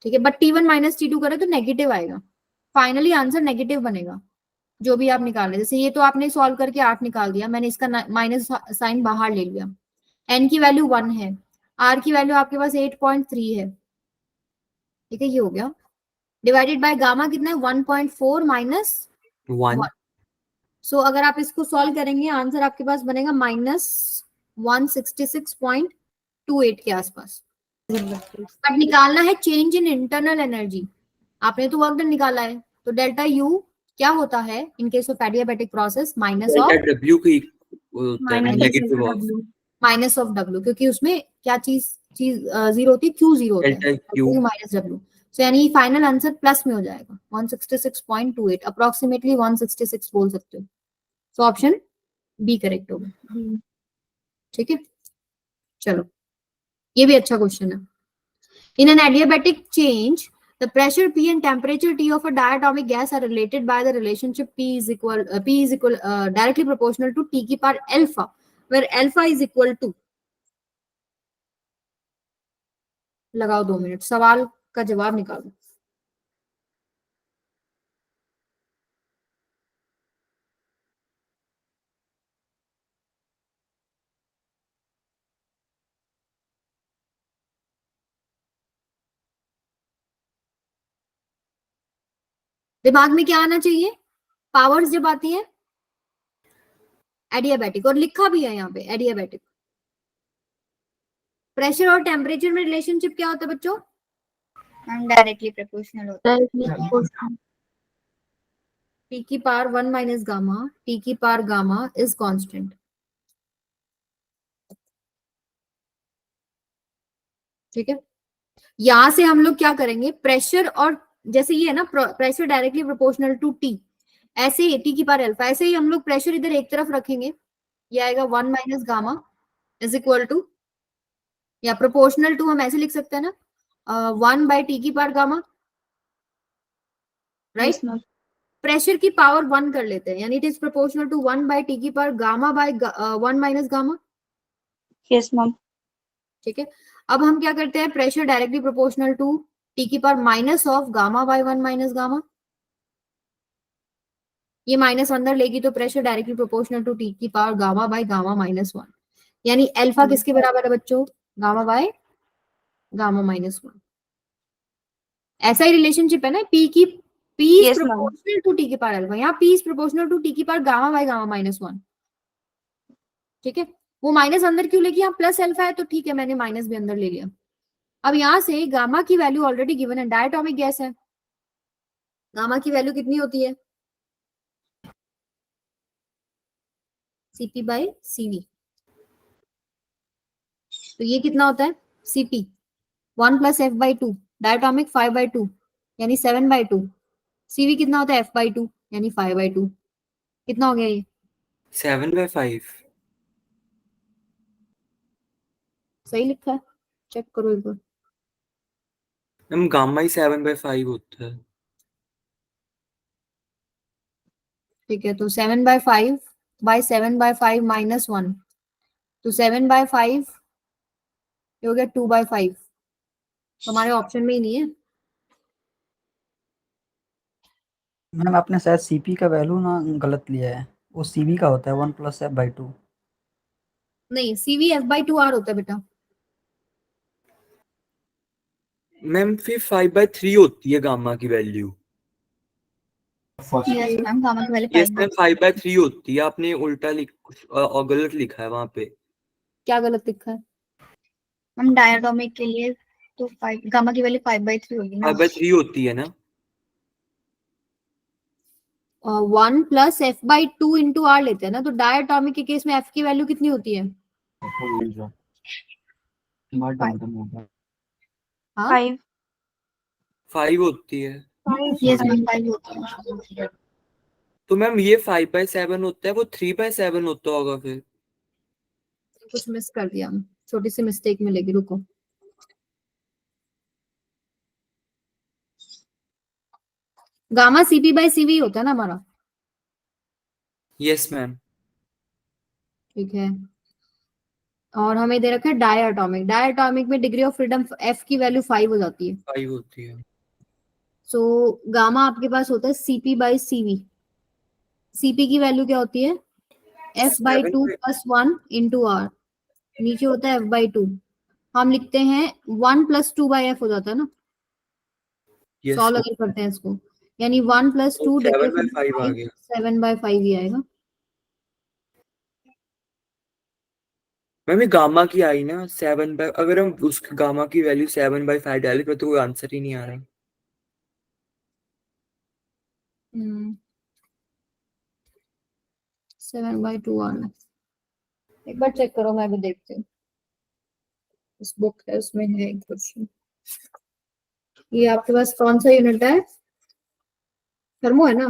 Speaker 1: ठीक है, बट T1 माइनस T2 करे तो नेगेटिव आएगा, फाइनली आंसर नेगेटिव बनेगा जो भी आप निकाले। जैसे ये तो आपने सॉल्व करके 8 निकाल दिया, मैंने इसका माइनस साइन बाहर ले लिया। n की वैल्यू 1 है, r की वैल्यू आपके पास 8.3 है। ठीक है, ये हो गया, डिवाइडेड बाय गामा कितना है 1.4 माइनस
Speaker 2: 1।
Speaker 1: सो अगर आप इसको सॉल्व करेंगे आंसर आपके पास बनेगा माइनस 166.28 के आसपास। बट निकालना है चेंज इन इंटरनल एनर्जी। आपने तो वर्क डन निकाला है, तो डेल्टा यू क्या होता है इन case of adiabatic process? Minus
Speaker 2: delta
Speaker 1: of
Speaker 2: W की होता है, negative of
Speaker 1: minus of W, क्योंकि उसमें क्या चीज चीज जीरो होती है, क्यू जीरो होता है,
Speaker 2: delta Q.
Speaker 1: Minus W. So यानी फाइनल आंसर प्लस में हो जाएगा 166.28, अप्रोक्सीमेटली 166 बोल सकते हो। सो ऑप्शन बी करेक्ट होगा। ठीक है, चलो ये भी अच्छा क्वेश्चन है। In an adiabatic change the pressure P and temperature T of a diatomic gas are related by the relationship P is equal directly proportional to T की power alpha, where alpha is equal to, लगाओ 2 minute, सवाल का जवाब निकालो। दिमाग में क्या आना चाहिए? पावर्स जब आती है एडियाबेटिक, और लिखा भी है यहाँ पे एडियाबेटिक। प्रेशर और टेम्परेचर में रिलेशनशिप क्या होता है बच्चों?
Speaker 4: डायरेक्टली प्रोपोर्शनल होता है।
Speaker 1: T की पावर 1 माइनस गामा, T की पावर गामा इज कांस्टेंट। ठीक है, यहां से हम लोग क्या करेंगे, प्रेशर और जैसे ये है ना pressure directly proportional to T, ऐसे ही T की पावर अल्फा, ऐसे ही हम लोग प्रेशर इधर एक तरफ रखेंगे, ये आएगा 1 minus gamma is equal to, या प्रोपोर्शनल टू हम ऐसे लिख सकते हैं ना 1 बाय T की पावर गामा, राइट। प्रेशर की पावर 1 कर लेते हैं, यानी it is proportional to 1 by T की power gamma by 1 minus gamma.
Speaker 3: Yes ma'am.
Speaker 1: ठीक है, अब हम क्या करते हैं, pressure directly proportional to T की power minus of gamma by 1 minus gamma, ये माइनस अंदर लेगी तो pressure directly proportional to T की power gamma by gamma minus 1, यानी अल्फा किसके बराबर है बच्चों? Gamma by gamma minus 1। ऐसा ही रिलेशनशिप है ना, P is
Speaker 3: Yes, ma'am.
Speaker 1: Proportional to T की पावर अल्फा, यहाँ P is proportional to T की power gamma by gamma minus 1। ठीक है, वो माइनस अंदर क्यों लेगी, यहाँ प्लस अल्फा है तो ठीक है, मैंने माइनस भी अंदर ले लिया। अब यहाँ से गामा की वैल्यू ऑलरेडी गिवन है, डायटोमिक गैस है, गामा की वैल्यू कितनी होती है? Cp by Cv। तो ये कितना होता है Cp 1 plus F by 2, diatomic 5/2 यानी 7/2। Cv कितना होता है f/2 यानी 5/2। कितना हो गया ये?
Speaker 2: 7/5।
Speaker 1: सही लिखा है, चेक करो एक बार।
Speaker 2: हम गामा ही 7/5 होता है।
Speaker 1: ठीक है, तो 7/5 बाय 7/5 माइनस 1, तो 7/5 ये हो गया 2/5। हमारे ऑप्शन में ही नहीं है।
Speaker 5: मैम आपने शायद सीपी का वैल्यू ना गलत लिया है, वो सीवी का होता है 1+f/2।
Speaker 1: नहीं, CV F/2R होता है बेटा।
Speaker 2: मैम फिर 5/3 होती है गामा की वैल्यू।
Speaker 4: यस मैम, गामा की वैल्यू
Speaker 2: यस
Speaker 4: 5
Speaker 2: मैम, 5/3 होती है, आपने उल्टा और गलत लिखा है वहां पे।
Speaker 1: क्या गलत लिखा है?
Speaker 4: मैम डायटोमिक के लिए तो 5 गामा की वैल्यू 5/3 होगी ना।
Speaker 2: 5/3 होती है ना।
Speaker 1: 1+f/2 इंटू आर लेते हैं ना, तो डायटोमिक के केस में f की वैल्यू कितनी होती है? हाँ,
Speaker 3: 5
Speaker 2: 5 होती है।
Speaker 4: यस मैम 5 होता है।
Speaker 2: तो मैम ये 5/7 होता है, वो 3/7 होता होगा फिर।
Speaker 1: कुछ मिस कर दिया, छोटी सी मिस्टेक मिलेगी, रुको। गामा CP/CV होता है ना हमारा।
Speaker 2: Yes ma'am.
Speaker 1: ठीक है, और हमें दे रखा है डायटोमिक। डायटोमिक में डिग्री ऑफ फ्रीडम f की वैल्यू 5 हो जाती है।
Speaker 2: 5 होती है।
Speaker 1: सो गामा आपके पास होता है CP/CV। CP की वैल्यू क्या होती है? F/2 + 1 into are. नीचे होता है F/2। हम लिखते हैं 1 + 2/f हो जाता है ना,
Speaker 2: यस
Speaker 1: सॉल्व अगर करते हैं इसको, यानी 1 + 2 डिग्री ऑफ
Speaker 2: 7/5 आ
Speaker 1: फ्रीडम
Speaker 2: गया।
Speaker 1: 7/5 ही आएगा।
Speaker 2: मैम ये गामा की आई ना 7/, अगर हम उस गामा की वैल्यू 7/5 डालें तो कोई आंसर ही नहीं आ रहा।
Speaker 1: 7/2 आना। एक बार चेक करो, मैं भी देखती हूँ। इस बुक है, उसमें है एक क्वेश्चन। ये आपके पास कौन सा यूनिट है? थर्मो है ना?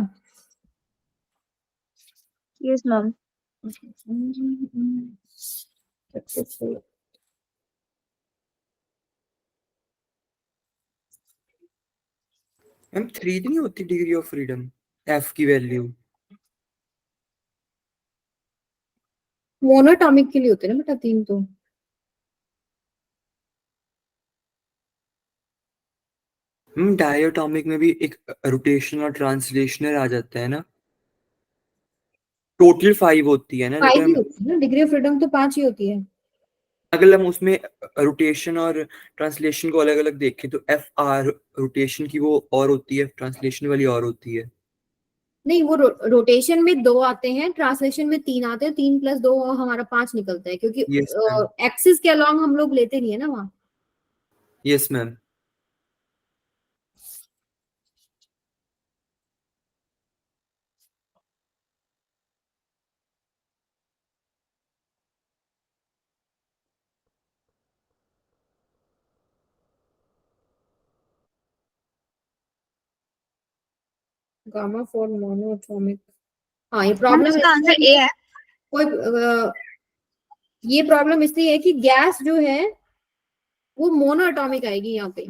Speaker 3: Yes ma'am.
Speaker 2: मैम 3 नहीं होती डिग्री ऑफ फ्रीडम एफ की वैल्यू।
Speaker 1: मोनोटॉमिक के लिए होते हैं ना बेटा 3 तो।
Speaker 2: मैम डायटोमिक में भी एक रोटेशन और ट्रांसलेशनल आ जाता है ना। टोटल 5 होती है ना,
Speaker 1: 5
Speaker 2: लेकिन
Speaker 1: ही
Speaker 2: हम
Speaker 1: होती है ना, डिग्री ऑफ फ्रीडम तो 5 ही होती है।
Speaker 2: अगर हम उसमें रोटेशन और ट्रांसलेशन को अलग अलग देखें तो FR रोटेशन की वो और होती है, ट्रांसलेशन वाली और होती है।
Speaker 1: नहीं, वो रोटेशन में 2 आते हैं, ट्रांसलेशन में 3 आते हैं। 3 + 2 हमारा 5 निकलता है, क्योंकि
Speaker 2: यस मैम।
Speaker 1: एक्सिस के अलॉन्ग हम लोग लेते नहीं है ना वहाँ।
Speaker 2: Yes ma'am.
Speaker 1: Gamma for monoatomic. हाँ, ये
Speaker 4: मैम
Speaker 1: प्रॉब्लम
Speaker 4: इसका
Speaker 1: है।
Speaker 4: आंसर ए है।
Speaker 1: कोई ये प्रॉब्लम इसलिए है कि गैस जो है वो मोनोएटॉमिक आएगी यहाँ पे।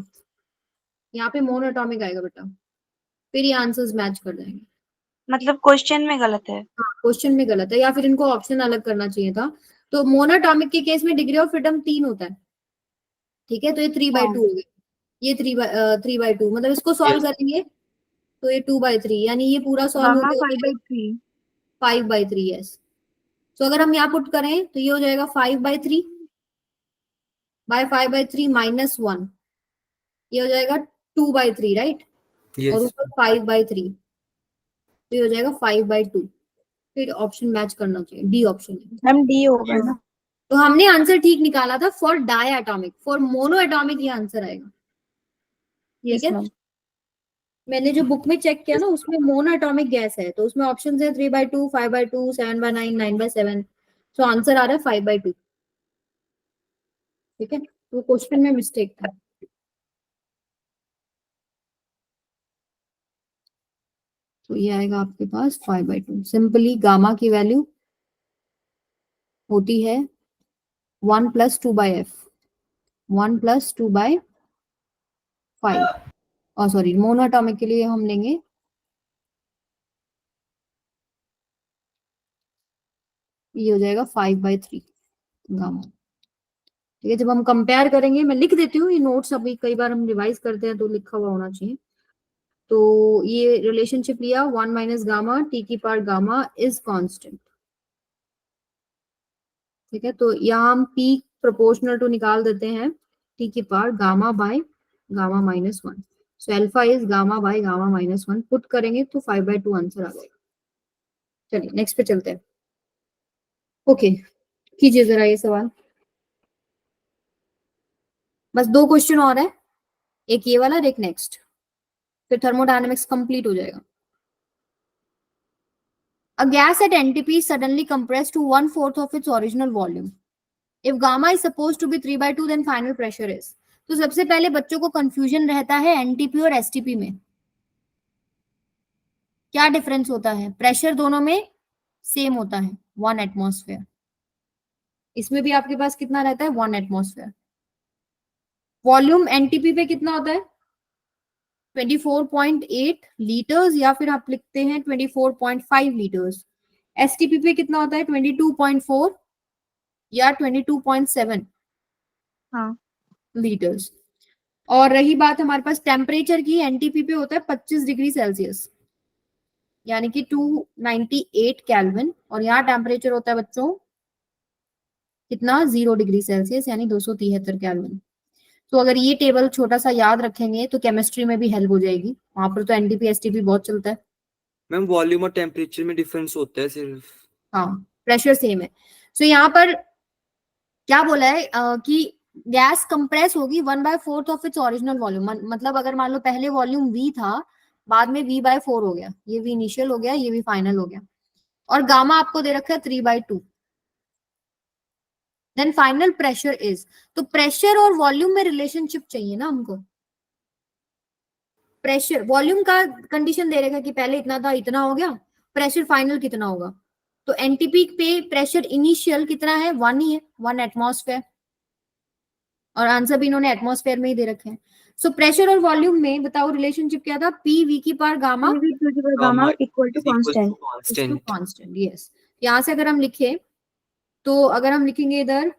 Speaker 1: यहाँ पे मोनोएटॉमिक आएगा बेटा, फिर ये आंसर्स मैच कर जाएंगे।
Speaker 3: मतलब क्वेश्चन में गलत है।
Speaker 1: हाँ, क्वेश्चन में गलत है, या फिर इनको ऑप्शन अलग करना चाहिए था। तो मोनोएटॉमिक के केस में डिग्री ऑफ फ्रीडम 3 होता है। ठीक है, तो ये 3/2
Speaker 3: हाँ।
Speaker 1: हो गया। ये 3/2 मतलब इसको सॉल्व
Speaker 2: यस।
Speaker 1: करेंगे तो ये 2/3, यानी ये पूरा सॉल्व
Speaker 3: गामा
Speaker 1: होते होते
Speaker 3: 5/3।
Speaker 1: 5/3। यस। तो अगर हम यहाँ पुट करें तो ये हो जाएगा 5/3 बाय 5/3 -1। ये हो जाएगा 2/3, राइट? और
Speaker 2: यस।
Speaker 1: ऊपर 5/3, तो ये हो जाएगा 5/2। फिर ऑप्शन मैच करना चाहिए, डी ऑप्शन है।
Speaker 3: मैम डी होगा ना।
Speaker 1: तो हमने आंसर ठीक निकाला था for diatomic. For monoatomic ये आंसर आएगा। ठीक
Speaker 3: यस
Speaker 1: है,
Speaker 3: मैम।
Speaker 1: मैंने जो बुक में चेक किया ना उसमें मोनो एटॉमिक गैस है, तो उसमें ऑप्शन है 3/2, 5/2, 7/9, 9/7। तो आंसर आ रहा है 5/2। ठीक है, तो क्वेश्चन में मिस्टेक था। तो ये आएगा आपके पास 5/2। सिंपली गामा की वैल्यू होती है 1 + 2/f। 1 + 2/5। और सॉरी, मोनोएटॉमिक के लिए हम लेंगे, ये हो जाएगा 5/3 गामा। ठीक है, जब हम कंपेयर करेंगे, मैं लिख देती हूँ ये नोट्स, अभी कई बार हम रिवाइज करते हैं तो लिखा हुआ होना चाहिए। तो ये रिलेशनशिप लिया 1 माइनस गामा टी की पावर गामा इज कांस्टेंट। ठीक है, तो यहाँ हम पी प्रोपोर्शनल टू निकाल देते हैं टी की power gamma by gamma minus 1। So alpha is gamma by gamma minus 1, put करेंगे तो 5/2 आंसर आ जाएगा। चलिए नेक्स्ट पे चलते हैं। ओके, कीजिए जरा ये सवाल। बस 2 क्वेश्चन और है, एक ये वाला और एक नेक्स्ट, फिर थर्मोडायनेमिक्स कंप्लीट हो जाएगा। A gas at NTP is suddenly compressed to 1/4 of its original volume. If gamma is supposed to be 3/2, then final pressure is. तो सबसे पहले बच्चों को कंफ्यूजन रहता है एनटीपी और एसटीपी में क्या डिफरेंस होता है। प्रेशर दोनों में सेम होता है 1 एटमॉस्फेयर। इसमें भी आपके पास कितना रहता है 1 एटमॉस्फेयर। वॉल्यूम एनटीपी पे कितना होता है 24.8 लीटर्स, या फिर आप लिखते हैं 24.5 लीटर्स। एसटीपी पे कितना होता है 22.4 या 22.7
Speaker 3: हाँ
Speaker 1: लीटर्स। और रही बात हमारे पास टेम्परेचर की, एनटीपी पे होता है 25 डिग्री सेल्सियस यानी कि 298 केल्विन, और यहाँ टेम्परेचर होता है बच्चों कितना 0 डिग्री सेल्सियस यानी 273 केल्विन। तो अगर ये टेबल छोटा सा याद रखेंगे तो केमिस्ट्री में भी हेल्प हो जाएगी, वहां पर तो एनटीपी एसटीपी बहुत चलता है।
Speaker 2: मैम वॉल्यूम और टेम्परेचर में डिफरेंस होता है सिर्फ।
Speaker 1: हाँ, प्रेशर सेम है। सो यहाँ पर क्या बोला है कि गैस कंप्रेस होगी 1/4 ऑफ इट्स ओरिजिनल वॉल्यूम। मतलब अगर मान लो पहले वॉल्यूम V था, बाद में V/4 हो गया, ये V इनिशियल हो गया, ये V फाइनल हो गया, और गामा आपको दे रखा है 3/2। देन फाइनल प्रेशर इज, तो प्रेशर और वॉल्यूम में रिलेशनशिप चाहिए ना हमको। प्रेशर वॉल्यूम का कंडीशन दे रखा कि पहले इतना था इतना हो गया, प्रेशर फाइनल कितना होगा। तो एनटीपी पे प्रेशर इनिशियल कितना है 1 ही है, 1 एटमॉस्फेयर, और आंसर भी इन्होंने एटमॉस्फेयर में ही दे रखे हैं। सो प्रेशर और वॉल्यूम में बताओ रिलेशनशिप क्या था, पी वी की power gamma
Speaker 3: PV to the gamma equal to constant.
Speaker 1: Constant. Yes, यहाँ से अगर हम लिखे तो अगर हम लिखेंगे इधर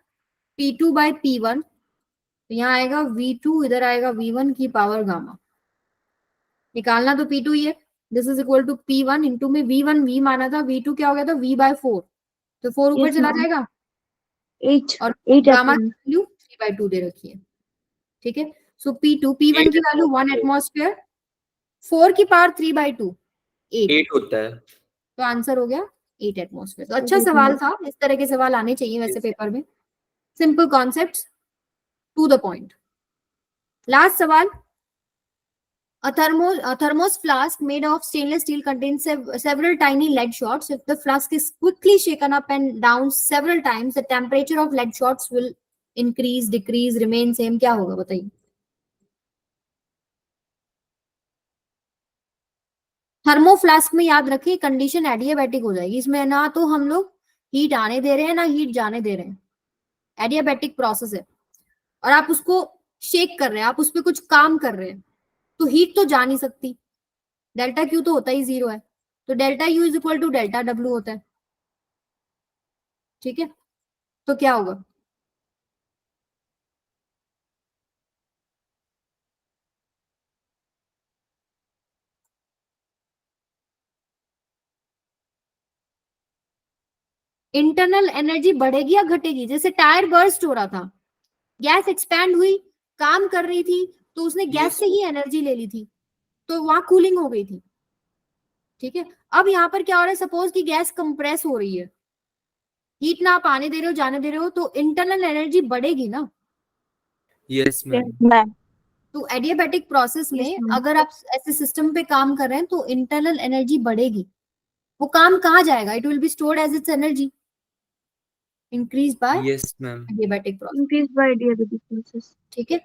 Speaker 1: P2/P1, तो यहाँ आएगा V2, इधर आएगा V1 की पावर गामा। निकालना तो P2 ही है, this is equal to P1 into में V1 V माना था, V2 क्या हो गया था V/4, तो 4 ऊपर
Speaker 3: Yes,
Speaker 1: चला
Speaker 3: ma'am.
Speaker 1: जाएगा,
Speaker 3: 8
Speaker 1: और
Speaker 3: 8
Speaker 1: गामा की
Speaker 3: FM.
Speaker 1: वैल्यू 3/2 दे रखी है। ठीक है, सो P2 P1 की वैल्यू 1 एटमॉस्फेयर, 4 की पावर 3/2 8,
Speaker 2: 8 होता है।
Speaker 1: तो आंसर हो गया 8 एटमॉस्फेयर। तो अच्छा सवाल था, इस तरह के सवाल आने चाहिए वैसे पेपर में, simple concepts to the point. Last सवाल, a thermos flask made of stainless steel contains several tiny lead shots. If the flask is quickly shaken up and down several times, the temperature of lead shots will increase, decrease, remain same, क्या होगा बताइए। Thermo flask में याद रखिए condition adiabatic हो जाएगी, इसमें ना तो हम लोग हीट आने दे रहे हैं ना हीट जाने दे रहे हैं, एडियाबैटिक प्रोसेस है, और आप उसको शेक कर रहे हैं, आप उस पर कुछ काम कर रहे हैं, तो हीट तो जा नहीं सकती, डेल्टा क्यू तो होता ही 0 है, तो delta U is equal to delta W होता है। ठीक है, तो क्या होगा, इंटरनल एनर्जी बढ़ेगी या घटेगी। जैसे टायर बर्स्ट हो रहा था, गैस एक्सपैंड हुई, काम कर रही थी, तो उसने गैस से ही एनर्जी ले ली थी, तो वहां कूलिंग हो गई थी। ठीक है, अब यहाँ पर क्या हो रहा है, सपोज कि गैस कंप्रेस हो रही है, हीट ना आप आने दे रहे हो जाने दे रहे हो, तो इंटरनल एनर्जी बढ़ेगी ना।
Speaker 2: Yes ma'am.
Speaker 3: Yes, ma'am.
Speaker 1: तो एडियाबैटिक प्रोसेस
Speaker 3: Yes,
Speaker 1: में
Speaker 3: ma'am.
Speaker 1: अगर आप ऐसे सिस्टम पे काम कर रहे हैं तो इंटरनल एनर्जी बढ़ेगी, वो काम कहाँ जाएगा, it will be stored as its energy, increase by
Speaker 2: yes ma'am.
Speaker 1: Adiabatic process.
Speaker 3: Increased by adiabatic process.
Speaker 1: ठीक है,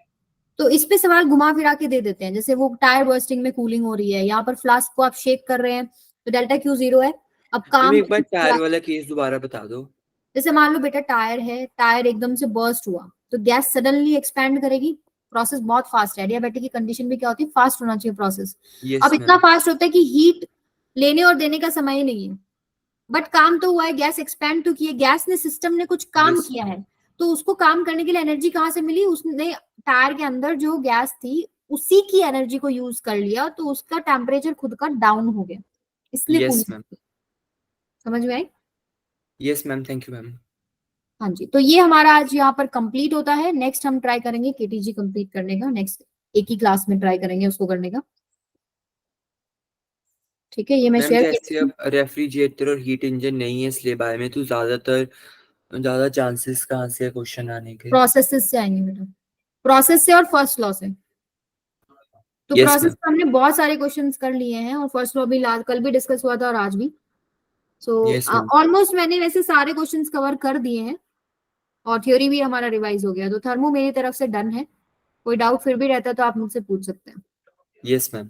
Speaker 1: तो इस पे सवाल घुमा फिरा के दे देते हैं, जैसे वो टायर बर्स्टिंग में कूलिंग हो रही है, यहाँ पर फ्लास्क को आप शेक कर रहे हैं, तो डेल्टा क्यू 0 है। अब काम
Speaker 2: एक बार टायर वाला केस दोबारा बता दो।
Speaker 1: जैसे मान लो बेटा टायर है, टायर एकदम से बर्स्ट हुआ, तो गैस सडनली एक्सपैंड करेगी, प्रोसेस बहुत फास्ट है, एडियाबैटिक की कंडीशन में क्या होती है, फास्ट होना चाहिए प्रोसेस। अब इतना फास्ट होता है कि हीट लेने और देने का समय ही नहीं है, बट काम तो हुआ है, गैस एक्सपैंड तो की है, गैस ने सिस्टम ने कुछ काम किया है, तो उसको काम करने के लिए एनर्जी कहाँ से मिली, उसने टायर के अंदर जो गैस थी उसी की एनर्जी को यूज कर लिया, तो उसका टेम्परेचर खुद का डाउन हो गया, इसलिए
Speaker 2: यस
Speaker 1: कूलिंग।
Speaker 2: मैम,
Speaker 1: समझ में आई?
Speaker 2: Yes ma'am, thank you ma'am.
Speaker 1: हाँ जी, तो ये हमारा आज यहाँ पर कंप्लीट होता है। नेक्स्ट हम ट्राई करेंगे केटीजी कंप्लीट करने का, नेक्स्ट एक ही क्लास में ट्राई करेंगे उसको करने का। ठीक है, ये मैं
Speaker 2: मैम
Speaker 1: शेयर
Speaker 2: जैसे अब रेफ्रिजरेटर और हीट इंजन नहीं है सिलेबस में, तो ज्यादा चांसेस कहाँ से क्वेश्चन आने के?
Speaker 1: प्रोसेसेस से आएंगे बेटा, प्रोसेस से और फर्स्ट लॉ से। तो
Speaker 2: यस
Speaker 1: प्रोसेस
Speaker 2: मैम,
Speaker 1: में हमने बहुत सारे क्वेश्चंस कर लिए हैं, और फर्स्ट लॉ भी कल भी डिस्कस हुआ था और आज भी। सो
Speaker 2: यस मैम,
Speaker 1: ऑलमोस्ट मैंने वैसे सारे क्वेश्चंस कवर कर दिए हैं, और थ्योरी भी हमारा रिवाइज हो गया। तो थर्मो मेरी तरफ से डन है, कोई डाउट फिर भी रहता है तो आप मुझसे पूछ सकते हैं।
Speaker 2: Yes ma'am.